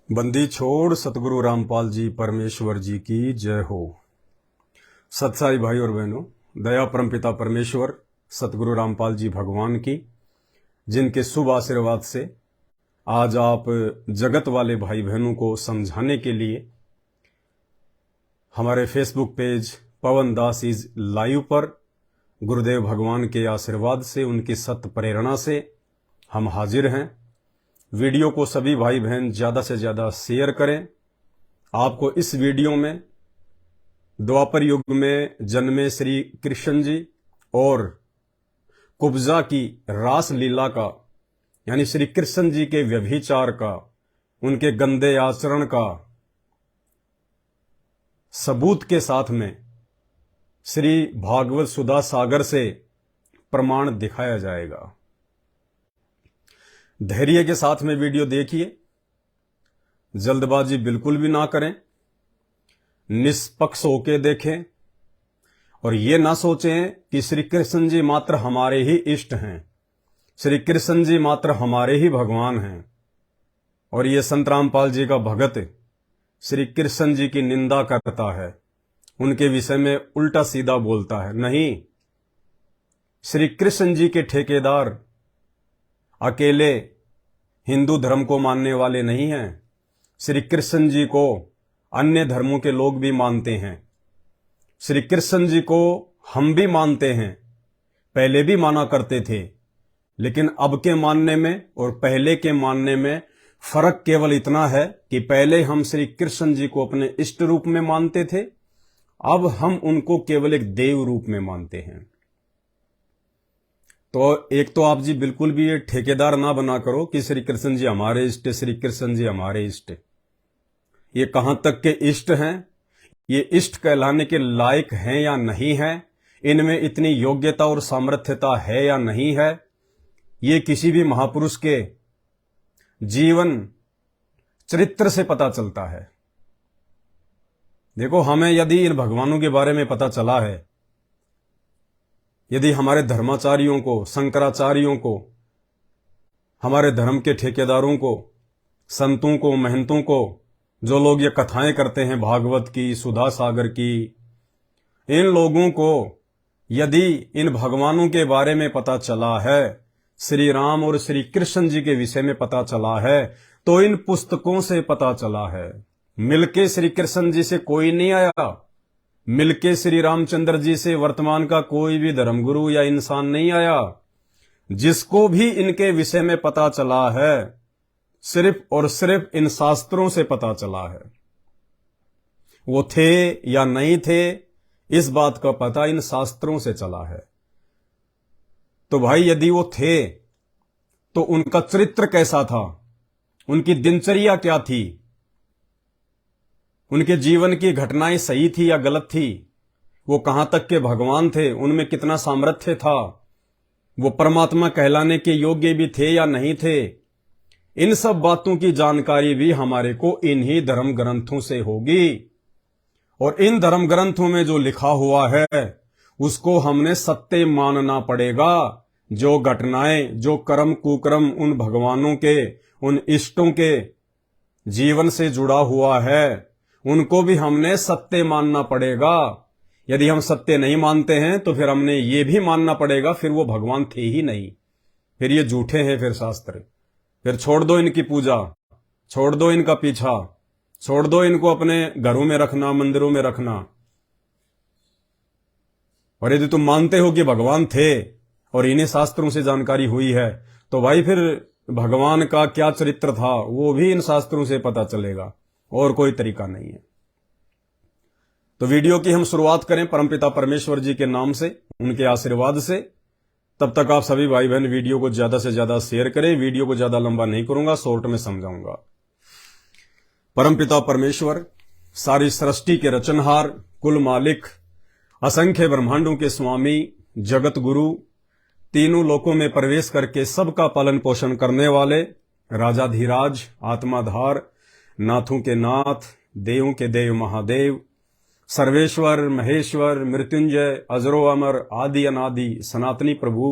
बंदी छोड़ सतगुरु रामपाल जी परमेश्वर जी की जय हो। सत्साई भाई और बहनों, दया परमपिता परमेश्वर सतगुरु रामपाल जी भगवान की, जिनके शुभ आशीर्वाद से आज आप जगत वाले भाई बहनों को समझाने के लिए हमारे Facebook page Pawan Das is live पर गुरुदेव भगवान के आशीर्वाद से, उनकी सत्य प्रेरणा से हम हाजिर हैं। वीडियो को सभी भाई बहन ज़्यादा से ज़्यादा शेयर करें। आपको इस वीडियो में द्वापर युग में जन्मे श्री कृष्ण जी और कुब्जा की रास लीला का, यानी श्री कृष्ण जी के व्यभिचार का, उनके गंदे आचरण का सबूत के साथ में श्री भागवत सुधा सागर से प्रमाण दिखाया जाएगा। धैर्य के साथ में वीडियो देखिए, जल्दबाजी बिल्कुल भी ना करें, निष्पक्ष होके देखें और ये ना सोचें कि श्री कृष्ण जी मात्र हमारे ही इष्ट हैं, श्री कृष्ण जी मात्र हमारे ही भगवान हैं और ये संत रामपाल जी का भगत श्री कृष्ण जी की निंदा करता है, उनके विषय में उल्टा सीधा बोलता है। नहीं, श्री कृष्ण जी के ठेकेदार अकेले हिंदू धर्म को मानने वाले नहीं हैं, श्री कृष्ण जी को अन्य धर्मों के लोग भी मानते हैं। श्री कृष्ण जी को हम भी मानते हैं, पहले भी माना करते थे, लेकिन अब के मानने में और पहले के मानने में फर्क केवल इतना है कि पहले हम श्री कृष्ण जी को अपने इष्ट रूप में मानते थे, अब हम उनको केवल एक देव रूप में मानते हैं। तो एक तो आप जी बिल्कुल भी ये ठेकेदार ना बना करो कि श्री कृष्ण जी हमारे इष्ट, श्री कृष्ण जी हमारे इष्ट। ये कहां तक के इष्ट हैं, ये इष्ट कहलाने के लायक हैं या नहीं है, इनमें इतनी योग्यता और सामर्थ्यता है या नहीं है, ये किसी भी महापुरुष के जीवन चरित्र से पता चलता है। देखो, हमें यदि इन भगवानों के बारे में पता चला है, यदि हमारे धर्माचार्यों को, शंकराचार्यों को, हमारे धर्म के ठेकेदारों को, संतों को, महंतों को, जो लोग ये कथाएं करते हैं भागवत की, सुधा सागर की, इन लोगों को यदि इन भगवानों के बारे में पता चला है, श्री राम और श्री कृष्ण जी के विषय में पता चला है, तो इन पुस्तकों से पता चला है। मिलके श्री कृष्ण जी से कोई नहीं आया, मिलके श्री रामचंद्र जी से वर्तमान का कोई भी धर्मगुरु या इंसान नहीं आया। जिसको भी इनके विषय में पता चला है, सिर्फ और सिर्फ इन शास्त्रों से पता चला है। वो थे या नहीं थे, इस बात का पता इन शास्त्रों से चला है। तो भाई, यदि वो थे तो उनका चरित्र कैसा था, उनकी दिनचर्या क्या थी, उनके जीवन की घटनाएं सही थी या गलत थी, वो कहां तक के भगवान थे, उनमें कितना सामर्थ्य था, वो परमात्मा कहलाने के योग्य भी थे या नहीं थे, इन सब बातों की जानकारी भी हमारे को इन्हीं धर्म ग्रंथों से होगी। और इन धर्म ग्रंथों में जो लिखा हुआ है उसको हमने सत्य मानना पड़ेगा। जो घटनाएं, जो कर्म कुकर्म उन भगवानों के, उन इष्टों के जीवन से जुड़ा हुआ है, उनको भी हमने सत्य मानना पड़ेगा। यदि हम सत्य नहीं मानते हैं तो फिर हमने ये भी मानना पड़ेगा फिर वो भगवान थे ही नहीं, फिर ये झूठे हैं, फिर शास्त्र। फिर छोड़ दो इनकी पूजा, छोड़ दो इनका पीछा, छोड़ दो इनको अपने घरों में रखना, मंदिरों में रखना। और यदि तुम मानते हो कि भगवान थे और इन्हीं शास्त्रों से जानकारी हुई है, तो भाई फिर भगवान का क्या चरित्र था वो भी इन शास्त्रों से पता चलेगा, और कोई तरीका नहीं है। तो वीडियो की हम शुरुआत करें परमपिता परमेश्वर जी के नाम से, उनके आशीर्वाद से। तब तक आप सभी भाई बहन वीडियो को ज्यादा से ज्यादा शेयर करें। वीडियो को ज्यादा लंबा नहीं करूंगा, शॉर्ट में समझाऊंगा। परमपिता परमेश्वर सारी सृष्टि के रचनहार, कुल मालिक, असंख्य ब्रह्मांडों के स्वामी, जगत गुरु, तीनों लोकों में प्रवेश करके सबका पालन पोषण करने वाले, राजाधिराज, आत्माधार, नाथों के नाथ, देवों के देव महादेव, सर्वेश्वर, महेश्वर, मृत्युंजय, अजरो अमर, आदि अनादि, सनातनी प्रभु,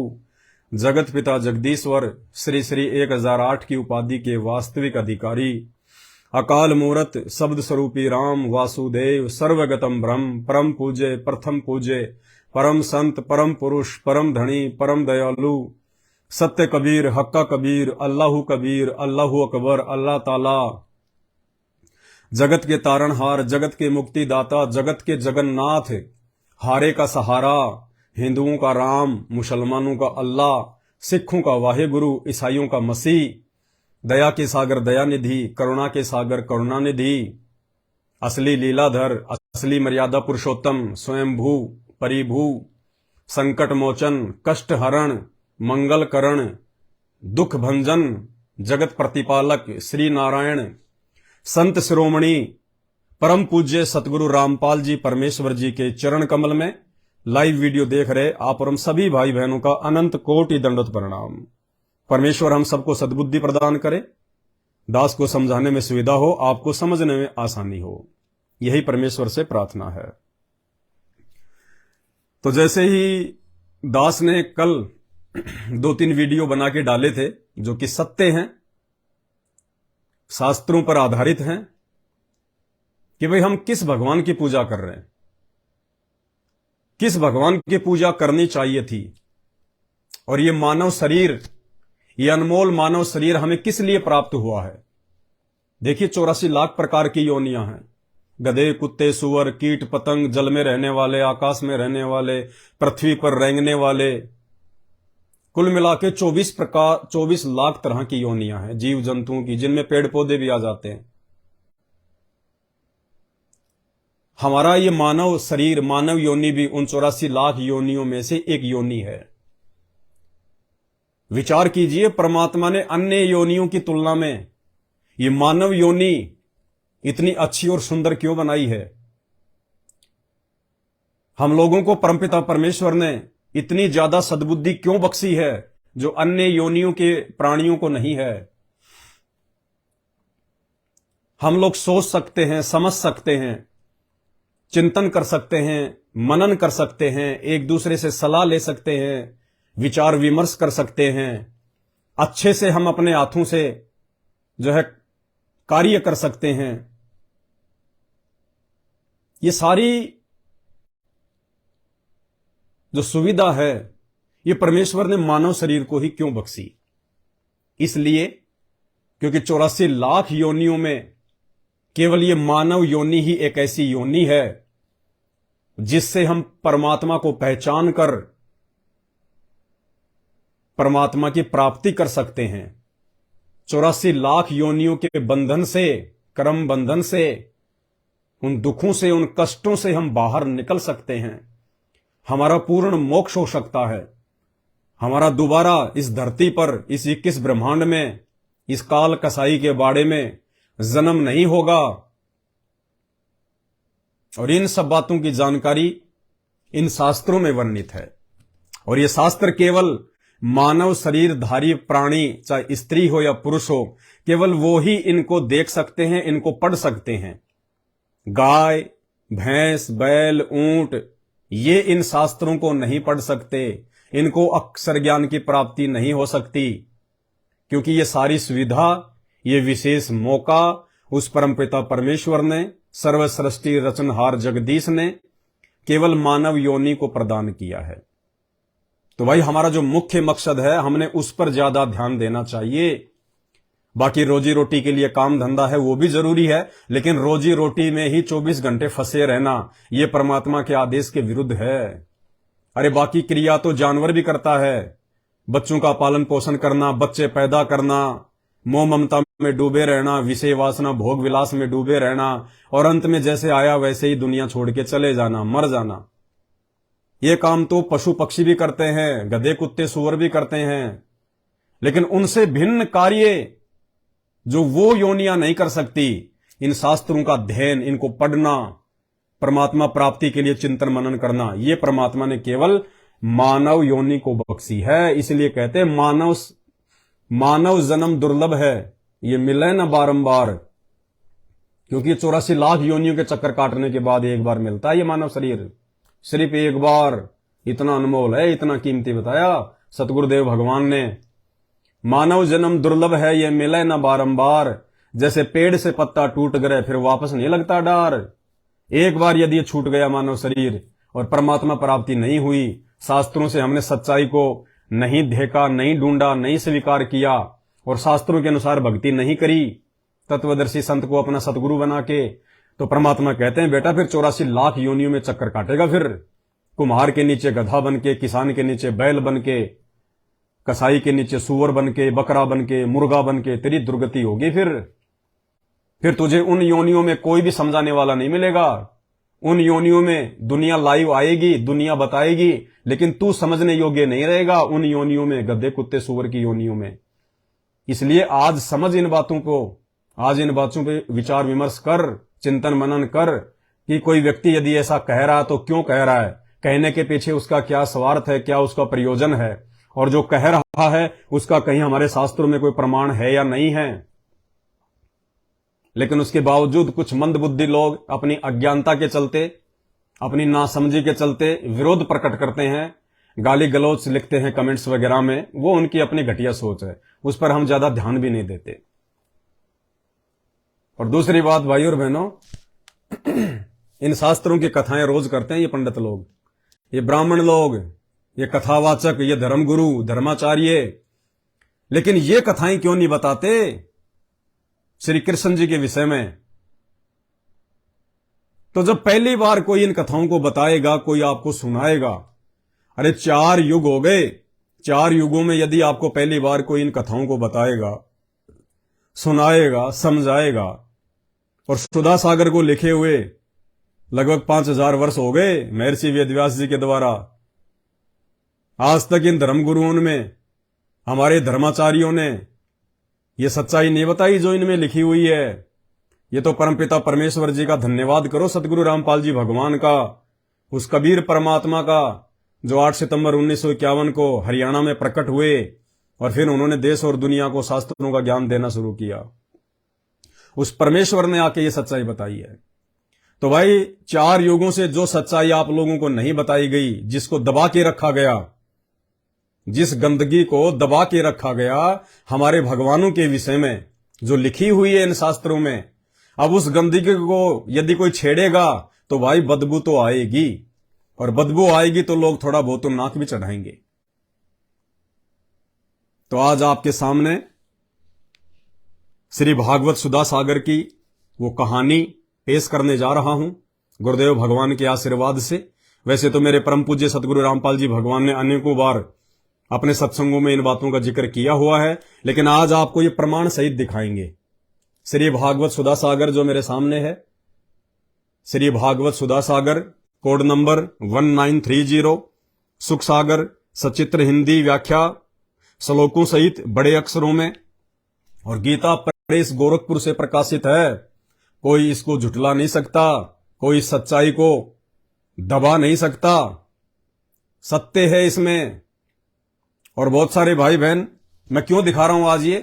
जगत पिता जगदीश्वर, श्री श्री 1008 की उपाधि के वास्तविक अधिकारी, अकाल मूरत शब्द स्वरूपी राम वासुदेव सर्वगतम ब्रह्म परम पूज्य प्रथम पूज्य परम संत परम पुरुष परम धनी परम दयालु सत्य कबीर हक्का कबीर अल्लाहु अकबर अल्लाह ताला जगत के तारणहार जगत के मुक्तिदाता जगत के जगन्नाथ हारे का सहारा हिंदुओं का राम मुसलमानों का अल्लाह सिखों का वाहेगुरु ईसाइयों का मसीह दया के सागर दयानिधि करुणा के सागर करुणानिधि असली लीलाधर असली मर्यादा पुरुषोत्तम स्वयंभू परिभू संकट मोचन कष्ट हरण मंगल करण दुख भंजन जगत प्रतिपालक श्री नारायण संत शिरोमणि परम पूज्य सतगुरु रामपाल जी परमेश्वर जी के चरण कमल में लाइव वीडियो देख रहे आप और हम सभी भाई बहनों का अनंत कोटि दंडवत प्रणाम। परमेश्वर हम सबको सद्बुद्धि प्रदान करे, दास को समझाने में सुविधा हो, आपको समझने में आसानी हो, यही परमेश्वर से प्रार्थना है। तो जैसे ही दास ने कल 2-3 वीडियो बना के डाले थे जो कि सत्य हैं, शास्त्रों पर आधारित हैं कि भाई हम किस भगवान की पूजा कर रहे हैं, किस भगवान की पूजा करनी चाहिए थी, और ये मानव शरीर, ये अनमोल मानव शरीर हमें किस लिए प्राप्त हुआ है। देखिए 84 लाख प्रकार की योनियां हैं, गधे कुत्ते सुअर कीट पतंग जल में रहने वाले आकाश में रहने वाले पृथ्वी पर रेंगने वाले, कुल मिला के 24 लाख तरह की योनियां हैं जीव जंतुओं की, जिनमें पेड़ पौधे भी आ जाते हैं। हमारा ये मानव शरीर मानव योनि भी उन 84 लाख योनियों में से एक योनि है। विचार कीजिए, परमात्मा ने अन्य योनियों की तुलना में ये मानव योनि इतनी अच्छी और सुंदर क्यों बनाई है। हम लोगों को परमपिता परमेश्वर ने इतनी ज्यादा सद्बुद्धि क्यों बख्शी है जो अन्य योनियों के प्राणियों को नहीं है। हम लोग सोच सकते हैं, समझ सकते हैं, चिंतन कर सकते हैं, मनन कर सकते हैं, एक दूसरे से सलाह ले सकते हैं, विचार विमर्श कर सकते हैं, अच्छे से हम अपने हाथों से जो है कार्य कर सकते हैं। ये सारी जो सुविधा है ये परमेश्वर ने मानव शरीर को ही क्यों बख्शी। इसलिए क्योंकि 84 लाख योनियों में केवल ये मानव योनि ही एक ऐसी योनि है जिससे हम परमात्मा को पहचान कर परमात्मा की प्राप्ति कर सकते हैं। 84 लाख योनियों के बंधन से, कर्म बंधन से, उन दुखों से, उन कष्टों से हम बाहर निकल सकते हैं। हमारा पूर्ण मोक्ष हो सकता है। हमारा दोबारा इस धरती पर, इस 21 ब्रह्मांड में, इस काल कसाई के बाड़े में जन्म नहीं होगा। और इन सब बातों की जानकारी इन शास्त्रों में वर्णित है। और ये शास्त्र केवल मानव शरीरधारी प्राणी, चाहे स्त्री हो या पुरुष हो, केवल वो ही इनको देख सकते हैं, इनको पढ़ सकते हैं। गाय भैंस बैल ऊंट ये इन शास्त्रों को नहीं पढ़ सकते, इनको अक्षर ज्ञान की प्राप्ति नहीं हो सकती, क्योंकि ये सारी सुविधा, ये विशेष मौका उस परमपिता परमेश्वर ने, सर्वसृष्टि रचनहार जगदीश ने केवल मानव योनि को प्रदान किया है। तो भाई हमारा जो मुख्य मकसद है हमने उस पर ज्यादा ध्यान देना चाहिए। बाकी रोजी रोटी के लिए काम धंधा है वो भी जरूरी है, लेकिन रोजी रोटी में ही 24 घंटे फंसे रहना ये परमात्मा के आदेश के विरुद्ध है। अरे बाकी क्रिया तो जानवर भी करता है, बच्चों का पालन पोषण करना, बच्चे पैदा करना, मोह ममता में डूबे रहना, विषय वासना भोग विलास में डूबे रहना, और अंत में जैसे आया वैसे ही दुनिया छोड़ के चले जाना, मर जाना। ये काम तो पशु पक्षी भी करते हैं, गधे कुत्ते सुअर भी करते हैं, लेकिन उनसे भिन्न कार्य जो वो योनियां नहीं कर सकती, इन शास्त्रों का अध्ययन, इनको पढ़ना, परमात्मा प्राप्ति के लिए चिंतन मनन करना, ये परमात्मा ने केवल मानव योनि को बख्शी है। इसलिए कहते हैं मानव जन्म दुर्लभ है, ये मिले न बारंबार, क्योंकि 84 लाख योनियों के चक्कर काटने के बाद एक बार मिलता है ये मानव शरीर, सिर्फ एक बार। इतना अनमोल है, इतना कीमती बताया सतगुरुदेव भगवान ने। मानव जन्म दुर्लभ है, ये मिले न बारंबार, जैसे पेड़ से पत्ता टूट गए फिर वापस नहीं लगता डार। एक बार यदि ये छूट गया मानव शरीर और परमात्मा प्राप्ति नहीं हुई, शास्त्रों से हमने सच्चाई को नहीं देखा, नहीं ढूंढा, नहीं स्वीकार किया और शास्त्रों के अनुसार भक्ति नहीं करी, तत्वदर्शी संत को अपना सतगुरु बना के, तो परमात्मा कहते हैं बेटा फिर 84 लाख योनियों में चक्कर काटेगा। फिर कुम्हार के नीचे गधा बन के, किसान के नीचे बैल बन के, कसाई के नीचे सुअर बन के, बकरा बन के, मुर्गा बन के तेरी दुर्गति होगी। फिर तुझे उन योनियों में कोई भी समझाने वाला नहीं मिलेगा। उन योनियों में दुनिया लाइव आएगी, दुनिया बताएगी, लेकिन तू समझने योग्य नहीं रहेगा उन योनियों में, गधे कुत्ते सुअर की योनियों में। इसलिए आज समझ इन बातों को, आज इन बातों पे विचार विमर्श कर, चिंतन मनन कर कि कोई व्यक्ति यदि ऐसा कह रहा है तो क्यों कह रहा है, कहने के पीछे उसका क्या स्वार्थ है, क्या उसका प्रयोजन है, और जो कह रहा है उसका कहीं हमारे शास्त्रों में कोई प्रमाण है या नहीं है। लेकिन उसके बावजूद कुछ मंद बुद्धि लोग अपनी अज्ञानता के चलते, अपनी नासमझी के चलते विरोध प्रकट करते हैं, गाली गलौच लिखते हैं कमेंट्स वगैरह में। वो उनकी अपनी घटिया सोच है, उस पर हम ज्यादा ध्यान भी नहीं देते। और दूसरी बात भाई और बहनों, इन शास्त्रों की कथाएं रोज करते हैं ये पंडित लोग, ये ब्राह्मण लोग, ये कथावाचक, ये धर्मगुरु, धर्माचार्य, लेकिन ये कथाएं क्यों नहीं बताते श्री कृष्ण जी के विषय में। तो जब पहली बार कोई इन कथाओं को बताएगा, कोई आपको सुनाएगा, अरे 4 युग हो गए, 4 युगों में यदि आपको पहली बार कोई इन कथाओं को बताएगा, सुनाएगा, समझाएगा, और सुधा सागर को लिखे हुए लगभग 5000 वर्ष हो गए महर्षि वेदव्यास जी के द्वारा, आज तक इन धर्मगुरुओं में, हमारे धर्माचार्यों ने ये सच्चाई नहीं बताई जो इनमें लिखी हुई है। ये तो परमपिता परमेश्वर जी का धन्यवाद करो, सतगुरु रामपाल जी भगवान का, उस कबीर परमात्मा का, जो 8 सितंबर 1951 को हरियाणा में प्रकट हुए और फिर उन्होंने देश और दुनिया को शास्त्रों का ज्ञान देना शुरू किया। उस परमेश्वर ने आके ये सच्चाई बताई है। तो भाई 4 युगों से जो सच्चाई आप लोगों को नहीं बताई गई, जिसको दबा के रखा गया, जिस गंदगी को दबा के रखा गया हमारे भगवानों के विषय में जो लिखी हुई है इन शास्त्रों में, अब उस गंदगी को यदि कोई छेड़ेगा तो भाई बदबू तो आएगी, और बदबू आएगी तो लोग थोड़ा बहुत तो नाक भी चढ़ाएंगे। तो आज आपके सामने श्री भागवत सुधा सागर की वो कहानी पेश करने जा रहा हूं गुरुदेव भगवान के आशीर्वाद से। वैसे तो मेरे परम पूज्य सतगुरु रामपाल जी भगवान ने अनेकों बार अपने सत्संगों में इन बातों का जिक्र किया हुआ है, लेकिन आज आपको ये प्रमाण सहित दिखाएंगे। श्री भागवत सुधा सागर जो मेरे सामने है, श्री भागवत सुधा सागर, कोड नंबर 1930, सुख सागर, सचित्र हिंदी व्याख्या श्लोकों सहित बड़े अक्षरों में, और गीता प्रेस गोरखपुर से प्रकाशित है। कोई इसको झुटला नहीं सकता, कोई सच्चाई को दबा नहीं सकता, सत्य है इसमें। और बहुत सारे भाई बहन, मैं क्यों दिखा रहा हूं आज ये,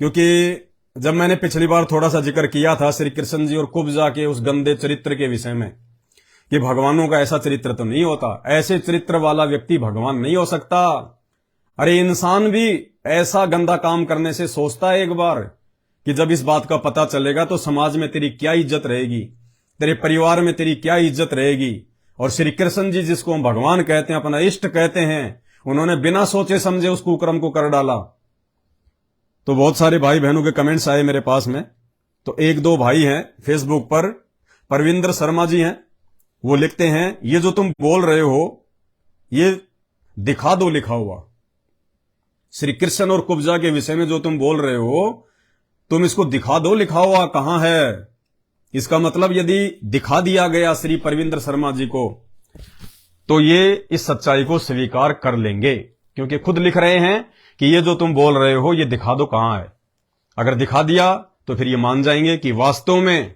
क्योंकि जब मैंने पिछली बार थोड़ा सा जिक्र किया था श्री कृष्ण जी और कुब्जा के उस गंदे चरित्र के विषय में, कि भगवानों का ऐसा चरित्र तो नहीं होता, ऐसे चरित्र वाला व्यक्ति भगवान नहीं हो सकता। अरे इंसान भी ऐसा गंदा काम करने से सोचता है एक बार, कि जब इस बात का पता चलेगा तो समाज में तेरी क्या इज्जत रहेगी, तेरे परिवार में तेरी क्या इज्जत रहेगी। और श्री कृष्ण जी जिसको हम भगवान कहते हैं, अपना इष्ट कहते हैं, उन्होंने बिना सोचे समझे उस कुकर्म को कर डाला। तो बहुत सारे भाई बहनों के कमेंट्स आए मेरे पास में। तो 1-2 भाई हैं फेसबुक पर, परविंदर शर्मा जी हैं, वो लिखते हैं ये जो तुम बोल रहे हो ये दिखा दो लिखा हुआ। श्री कृष्ण और कुब्जा के विषय में जो तुम बोल रहे हो, तुम इसको दिखा दो लिखा हुआ कहां है। इसका मतलब यदि दिखा दिया गया श्री परविंदर शर्मा जी को, तो ये इस सच्चाई को स्वीकार कर लेंगे, क्योंकि खुद लिख रहे हैं कि ये जो तुम बोल रहे हो ये दिखा दो कहां है। अगर दिखा दिया तो फिर ये मान जाएंगे कि वास्तव में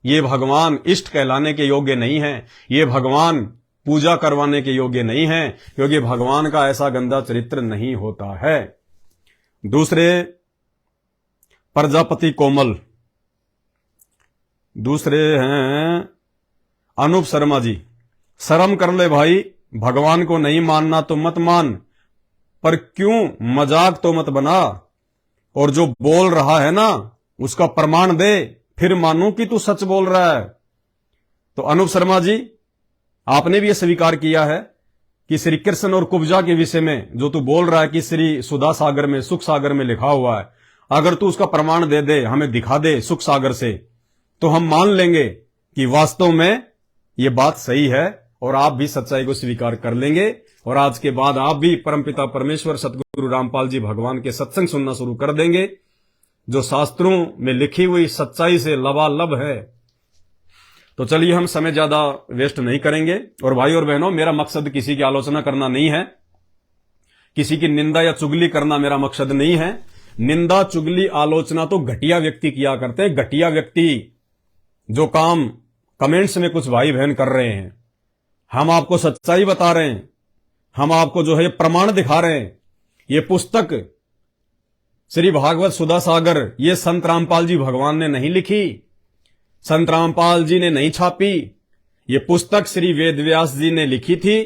ये भगवान इष्ट कहलाने के योग्य नहीं है, ये भगवान पूजा करवाने के योग्य नहीं है, क्योंकि भगवान का ऐसा गंदा चरित्र नहीं होता है। दूसरे प्रजापति कोमल, दूसरे हैं अनूप शर्मा जी, शर्म कर ले भाई, भगवान को नहीं मानना तो मत मान, पर क्यों मजाक तो मत बना। और जो बोल रहा है ना उसका प्रमाण दे, फिर मानूं कि तू सच बोल रहा है। तो अनूप शर्मा जी, आपने भी यह स्वीकार किया है कि श्री कृष्ण और कुब्जा के विषय में जो तू बोल रहा है कि श्री सुधा सागर में, सुख सागर में लिखा हुआ है, अगर तू उसका प्रमाण दे दे, हमें दिखा दे सुख सागर से, तो हम मान लेंगे कि वास्तव में यह बात सही है और आप भी सच्चाई को स्वीकार कर लेंगे। और आज के बाद आप भी परमपिता परमेश्वर सतगुरु रामपाल जी भगवान के सत्संग सुनना शुरू कर देंगे, जो शास्त्रों में लिखी हुई सच्चाई से लबालब है। तो चलिए, हम समय ज्यादा वेस्ट नहीं करेंगे। और भाई और बहनों, मेरा मकसद किसी की आलोचना करना नहीं है, किसी की निंदा या चुगली करना मेरा मकसद नहीं है। निंदा, चुगली, आलोचना तो घटिया व्यक्ति किया करते हैं। घटिया व्यक्ति जो काम कमेंट्स में कुछ भाई बहन कर रहे हैं, हम आपको सच्चाई बता रहे हैं, हम आपको जो है प्रमाण दिखा रहे हैं। ये पुस्तक श्री भागवत सुधा सागर, ये संत रामपाल जी भगवान ने नहीं लिखी, संत रामपाल जी ने नहीं छापी। ये पुस्तक श्री वेदव्यास जी ने लिखी थी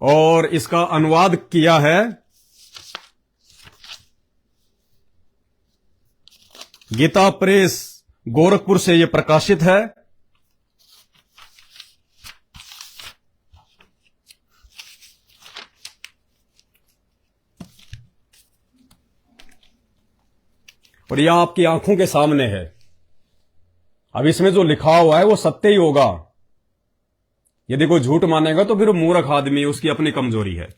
और इसका अनुवाद किया है गीता प्रेस गोरखपुर से, यह प्रकाशित है। और यह आपकी आंखों के सामने है। अब इसमें जो लिखा हुआ है वो सत्य ही होगा। यदि कोई झूठ मानेगा तो फिर वो मूर्ख आदमी, उसकी अपनी कमजोरी है।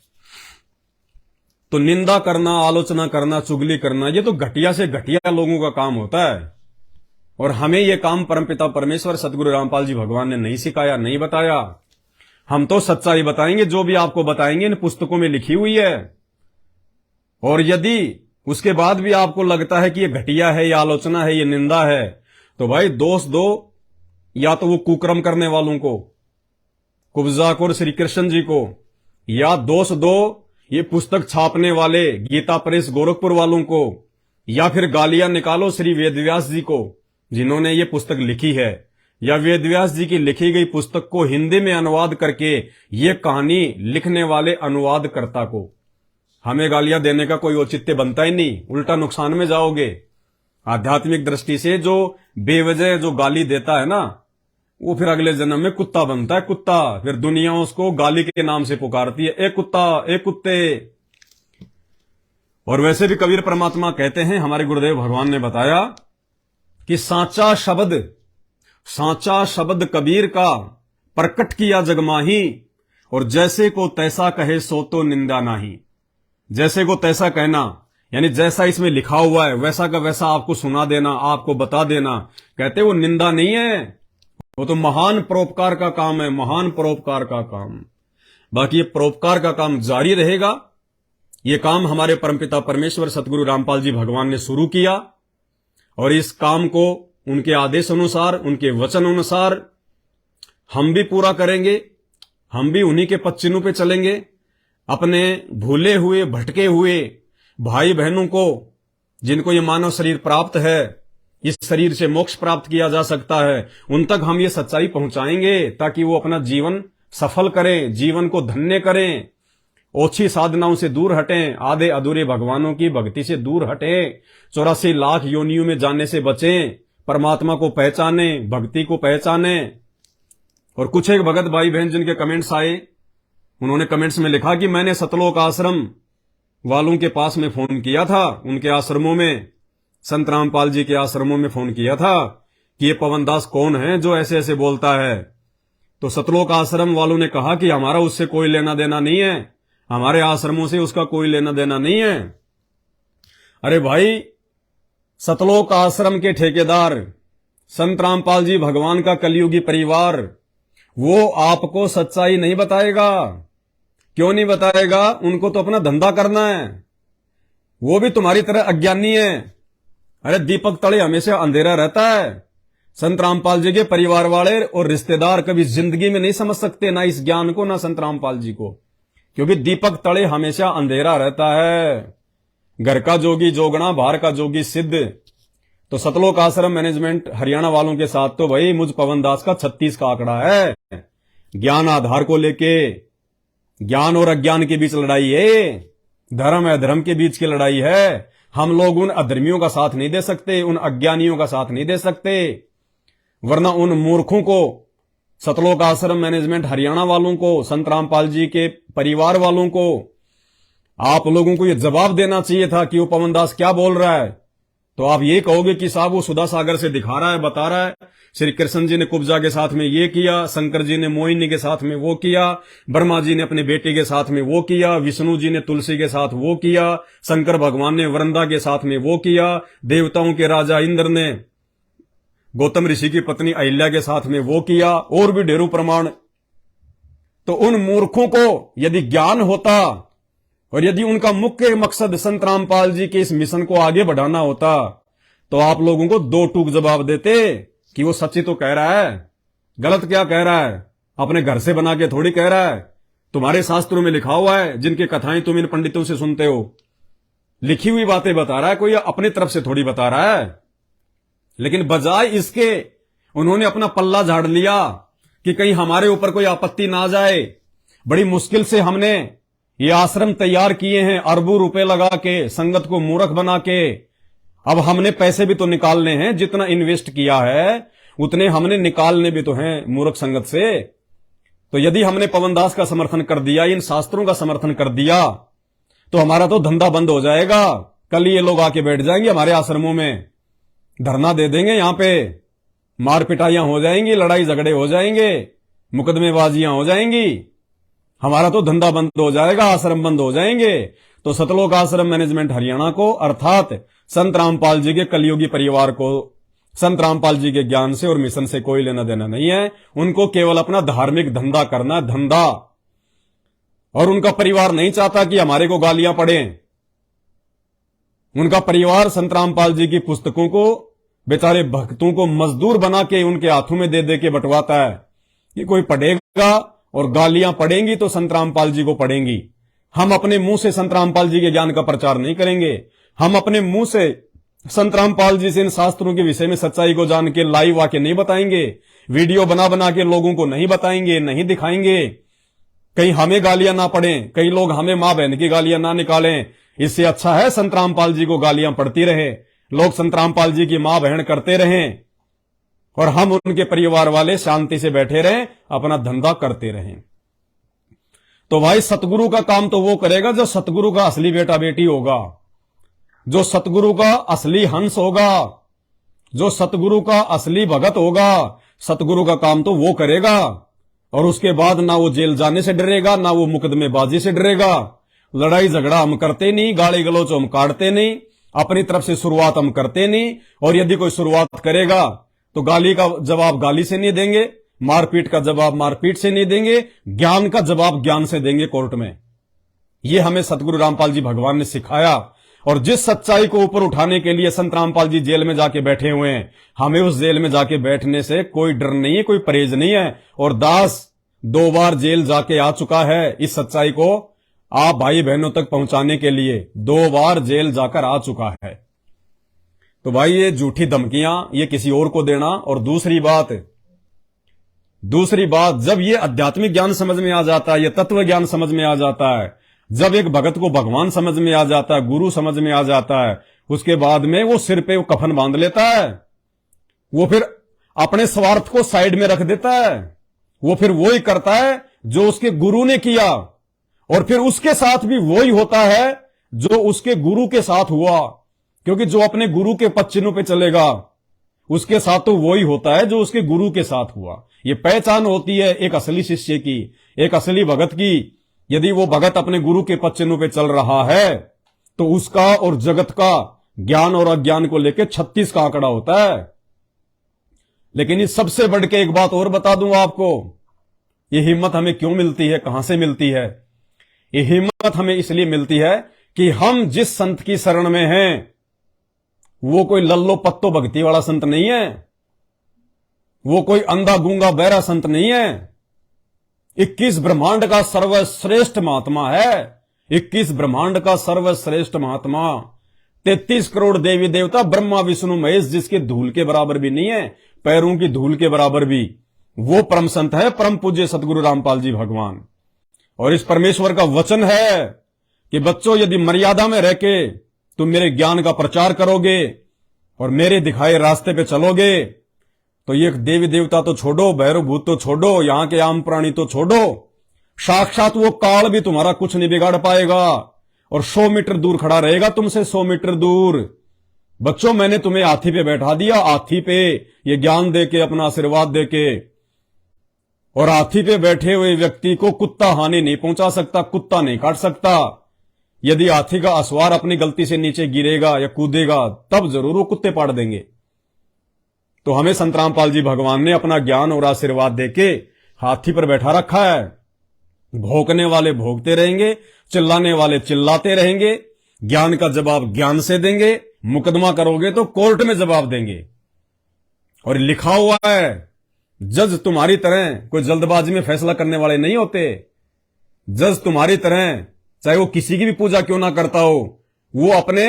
तो निंदा करना, आलोचना करना, चुगली करना, ये तो घटिया से घटिया लोगों का काम होता है। और हमें यह काम परमपिता परमेश्वर सतगुरु रामपाल जी भगवान ने नहीं सिखाया, नहीं बताया। हम तो सच्चाई बताएंगे, जो भी आपको बताएंगे इन पुस्तकों में लिखी हुई है। और यदि उसके बाद भी आपको लगता है कि यह घटिया है, यह आलोचना है, यह निंदा है, तो भाई दोष दो या तो वो कुकर्म करने वालों को, कुब्जा को और श्री कृष्ण जी को, या दोष दो ये पुस्तक छापने वाले गीता प्रेस गोरखपुर वालों को, या फिर गालियां निकालो श्री वेदव्यास जी को जिन्होंने ये पुस्तक लिखी है, या वेदव्यास जी की लिखी गई पुस्तक को हिंदी में अनुवाद करके ये कहानी लिखने वाले अनुवादकर्ता को। हमें गालियां देने का कोई औचित्य बनता ही नहीं, उल्टा नुकसान में जाओगे। आध्यात्मिक दृष्टि से जो बेवजह जो गाली देता है ना, वो फिर अगले जन्म में कुत्ता बनता है, कुत्ता। फिर दुनिया उसको गाली के नाम से पुकारती है, ए कुत्ता, ए कुत्ते। और वैसे भी कबीर परमात्मा कहते हैं, हमारे गुरुदेव भगवान ने बताया कि साचा शब्द कबीर का प्रकट किया जगमाही, और जैसे को तैसा कहे सो तो निंदा नाही। जैसे को तैसा कहना यानी जैसा इसमें लिखा हुआ है वैसा का वैसा आपको सुना देना, आपको बता देना, कहते वो निंदा नहीं है, वो तो महान परोपकार का काम है, महान परोपकार का काम। बाकी ये परोपकार का काम जारी रहेगा। ये काम हमारे परमपिता परमेश्वर सतगुरु रामपाल जी भगवान ने शुरू किया, और इस काम को उनके आदेश अनुसार, उनके वचन अनुसार हम भी पूरा करेंगे। हम भी उन्हीं के पद चिन्हों पे चलेंगे। अपने भूले हुए, भटके हुए भाई बहनों को, जिनको ये मानव शरीर प्राप्त है, इस शरीर से मोक्ष प्राप्त किया जा सकता है, उन तक हम ये सच्चाई पहुंचाएंगे ताकि वो अपना जीवन सफल करें, जीवन को धन्य करें, ओछी साधनाओं से दूर हटें, आधे अधूरे भगवानों की भक्ति से दूर हटें, 84 लाख योनियों में जाने से बचें, परमात्मा को पहचाने, भक्ति को पहचाने। और कुछ एक भगत भाई बहन जिनके कमेंट्स आए, उन्होंने कमेंट्स में लिखा कि मैंने सतलोक आश्रम वालों के पास में फोन किया था, उनके आश्रमों में, संत रामपाल जी के आश्रमों में फोन किया था कि ये पवन दास कौन है जो ऐसे ऐसे बोलता है। तो सतलोक आश्रम वालों ने कहा कि हमारा उससे कोई लेना देना नहीं है, हमारे आश्रमों से उसका कोई लेना देना नहीं है। अरे भाई, सतलोक आश्रम के ठेकेदार संत रामपाल जी भगवान का कलयुगी परिवार, वो आपको सच्चाई नहीं बताएगा। क्यों नहीं बताएगा? उनको तो अपना धंधा करना है, वो भी तुम्हारी तरह अज्ञानी है। अरे दीपक तले हमेशा अंधेरा रहता है। संत रामपाल जी के परिवार वाले और रिश्तेदार कभी जिंदगी में नहीं समझ सकते, ना इस ज्ञान को, ना संत रामपाल जी को, क्योंकि दीपक तले हमेशा अंधेरा रहता है। घर का जोगी जोगना, बाहर का जोगी सिद्ध। तो सतलोक आश्रम मैनेजमेंट हरियाणा वालों के साथ तो भाई मुझ पवन दास का 36 का आंकड़ा है। ज्ञान आधार को लेके, ज्ञान और अज्ञान के बीच लड़ाई है, धर्म अधर्म के बीच की लड़ाई है। हम लोग उन अधर्मियों का साथ नहीं दे सकते, उन अज्ञानियों का साथ नहीं दे सकते, वरना उन मूर्खों को, सतलोक आश्रम मैनेजमेंट हरियाणा वालों को, संत रामपाल जी के परिवार वालों को आप लोगों को यह जवाब देना चाहिए था कि वो पवन दास क्या बोल रहा है। तो आप ये कहोगे कि साहब वो सुधा सागर से दिखा रहा है, बता रहा है, श्री कृष्ण जी ने कुब्जा के साथ में ये किया, शंकर जी ने मोहिनी के साथ में वो किया, ब्रह्मा जी ने अपने बेटे के साथ में वो किया, विष्णु जी ने तुलसी के साथ वो किया, शंकर भगवान ने वृंदा के साथ में वो किया, देवताओं के राजा इंद्र ने गौतम ऋषि की पत्नी अहिल्या के साथ में वो किया, और भी ढेरों प्रमाण। तो उन मूर्खों को यदि ज्ञान होता और यदि उनका मुख्य मकसद संत रामपाल जी के इस मिशन को आगे बढ़ाना होता, तो आप लोगों को दो टूक जवाब देते कि वो सच्ची तो कह रहा है, गलत क्या कह रहा है, अपने घर से बना के थोड़ी कह रहा है, तुम्हारे शास्त्रों में लिखा हुआ है, जिनकी कथाएं तुम इन पंडितों से सुनते हो, लिखी हुई बातें बता रहा है, कोई अपनी तरफ से थोड़ी बता रहा है। लेकिन बजाय इसके उन्होंने अपना पल्ला झाड़ लिया कि कहीं हमारे ऊपर कोई आपत्ति ना आ जाए। बड़ी मुश्किल से हमने ये आश्रम तैयार किए हैं, अरबों रुपए लगा के, संगत को मूर्ख बना के। अब हमने पैसे भी तो निकालने हैं, जितना इन्वेस्ट किया है उतने हमने निकालने भी तो हैं मूर्ख संगत से। तो यदि हमने पवन दास का समर्थन कर दिया, इन शास्त्रों का समर्थन कर दिया, तो हमारा तो धंधा बंद हो जाएगा। कल ये लोग आके बैठ जाएंगे हमारे आश्रमों में, धरना दे देंगे, यहां पे मार पिटाइयां हो जाएंगी, लड़ाई झगड़े हो जाएंगे, मुकदमेबाजियां हो जाएंगी, हमारा तो धंधा बंद हो जाएगा, आश्रम बंद हो जाएंगे। तो सतलोक आश्रम मैनेजमेंट हरियाणा को, अर्थात संत रामपाल जी के कलयुगी परिवार को, संत रामपाल जी के ज्ञान से और मिशन से कोई लेना देना नहीं है। उनको केवल अपना धार्मिक धंधा करना, धंधा। और उनका परिवार नहीं चाहता कि हमारे को गालियां पड़ें। उनका परिवार संत रामपाल जी की पुस्तकों को बेचारे भक्तों को मजदूर बना के उनके हाथों में दे दे के बंटवाता है कि कोई पढ़ेगा और गालियां पड़ेंगी तो संत रामपाल जी को पड़ेंगी। हम अपने मुंह से संत रामपाल जी के ज्ञान का प्रचार नहीं करेंगे। हम अपने मुंह से संत रामपाल जी से इन शास्त्रों के विषय में सच्चाई को जान के लाइव आके नहीं बताएंगे, वीडियो बना बना के लोगों को नहीं बताएंगे, नहीं दिखाएंगे। कहीं हमें गालियां ना पड़ें, कई लोग हमें मां बहन की गालियां ना निकालें। इससे अच्छा है संत रामपाल जी को गालियां पड़ती रहे, लोग संत रामपाल जी की मां बहन करते रहें और हम उनके परिवार वाले शांति से बैठे रहें, अपना धंधा करते रहें। तो भाई सतगुरु का काम तो वो करेगा जो सतगुरु का असली बेटा बेटी होगा, जो सतगुरु का असली हंस होगा, जो सतगुरु का असली भगत होगा। सतगुरु का काम तो वो करेगा और उसके बाद ना वो जेल जाने से डरेगा, ना वो मुकदमेबाजी से डरेगा। लड़ाई झगड़ा हम करते नहीं, गाली गलौच हम काटते नहीं, अपनी तरफ से शुरुआत हम करते नहीं। और यदि कोई शुरुआत करेगा तो गाली का जवाब गाली से नहीं देंगे, मारपीट का जवाब मारपीट से नहीं देंगे, ज्ञान का जवाब ज्ञान से देंगे कोर्ट में। यह हमें सतगुरु रामपाल जी भगवान ने सिखाया। और जिस सच्चाई को ऊपर उठाने के लिए संत रामपाल जी जेल में जाके बैठे हुए हैं, हमें उस जेल में जाके बैठने से कोई डर नहीं है, कोई परहेज नहीं है। और दास 2 बार जेल जाके आ चुका है इस सच्चाई को आप भाई बहनों तक पहुंचाने के लिए, 2 बार जेल जाकर आ चुका है। तो भाई ये झूठी धमकियां ये किसी और को देना। और दूसरी बात जब ये आध्यात्मिक ज्ञान समझ में आ जाता है, ये तत्व ज्ञान समझ में आ जाता है, जब एक भगत को भगवान समझ में आ जाता है, गुरु समझ में आ जाता है, उसके बाद में वो सिर पे वो कफन बांध लेता है। वो फिर अपने स्वार्थ को साइड में रख देता है। वो फिर वही करता है जो उसके गुरु ने किया, और फिर उसके साथ भी वही होता है जो उसके गुरु के साथ हुआ। क्योंकि जो अपने गुरु के पद चिन्हों पे चलेगा उसके साथ तो वही होता है जो उसके गुरु के साथ हुआ। ये पहचान होती है एक असली शिष्य की, एक असली भगत की। यदि वो भगत अपने गुरु के पद चिन्हों पे चल रहा है तो उसका और जगत का ज्ञान और अज्ञान को लेकर 36 का आंकड़ा होता है। लेकिन इस सबसे बढ़ के एक बात और बता दूं आपको, ये हिम्मत हमें क्यों मिलती है, कहां से मिलती है? ये हिम्मत हमें इसलिए मिलती है कि हम जिस संत की शरण में हैं वो कोई लल्लो पत्तो भक्ति वाला संत नहीं है, वो कोई अंधा गूंगा बहरा संत नहीं है। 21 ब्रह्मांड का सर्वश्रेष्ठ महात्मा है, 21 ब्रह्मांड का सर्वश्रेष्ठ महात्मा, 33 करोड़ देवी देवता ब्रह्मा विष्णु महेश, जिसके धूल के बराबर भी नहीं है, पैरों की धूल के बराबर भी। वो परम संत है, परम पूज्य सतगुरु रामपाल जी भगवान। और इस परमेश्वर का वचन है कि बच्चों यदि मर्यादा में रह के तुम मेरे ज्ञान का प्रचार करोगे और मेरे दिखाए रास्ते पे चलोगे तो ये देवी देवता तो छोड़ो, भैरव भूत तो छोड़ो, यहां के आम प्राणी तो छोड़ो, साक्षात वो काल भी तुम्हारा कुछ नहीं बिगाड़ पाएगा और 100 मीटर दूर खड़ा रहेगा तुमसे, 100 मीटर दूर। बच्चों, मैंने तुम्हें हाथी पे बैठा दिया, हाथी पे ये ज्ञान देके, अपना आशीर्वाद देके, और हाथी पे बैठे हुए व्यक्ति को कुत्ता हानि नहीं पहुंचा सकता, कुत्ता नहीं काट सकता। यदि हाथी का असवार अपनी गलती से नीचे गिरेगा या कूदेगा तब जरूर वो कुत्ते पाड़ देंगे। तो हमें संत रामपाल जी भगवान ने अपना ज्ञान और आशीर्वाद देके हाथी पर बैठा रखा है। भौंकने वाले भौंकते रहेंगे, चिल्लाने वाले चिल्लाते रहेंगे, ज्ञान का जवाब ज्ञान से देंगे, मुकदमा करोगे तो कोर्ट में जवाब देंगे। और लिखा हुआ है, जज तुम्हारी तरह कोई जल्दबाजी में फैसला करने वाले नहीं होते। जज तुम्हारी तरह चाहे वो किसी की भी पूजा क्यों ना करता हो, वो अपने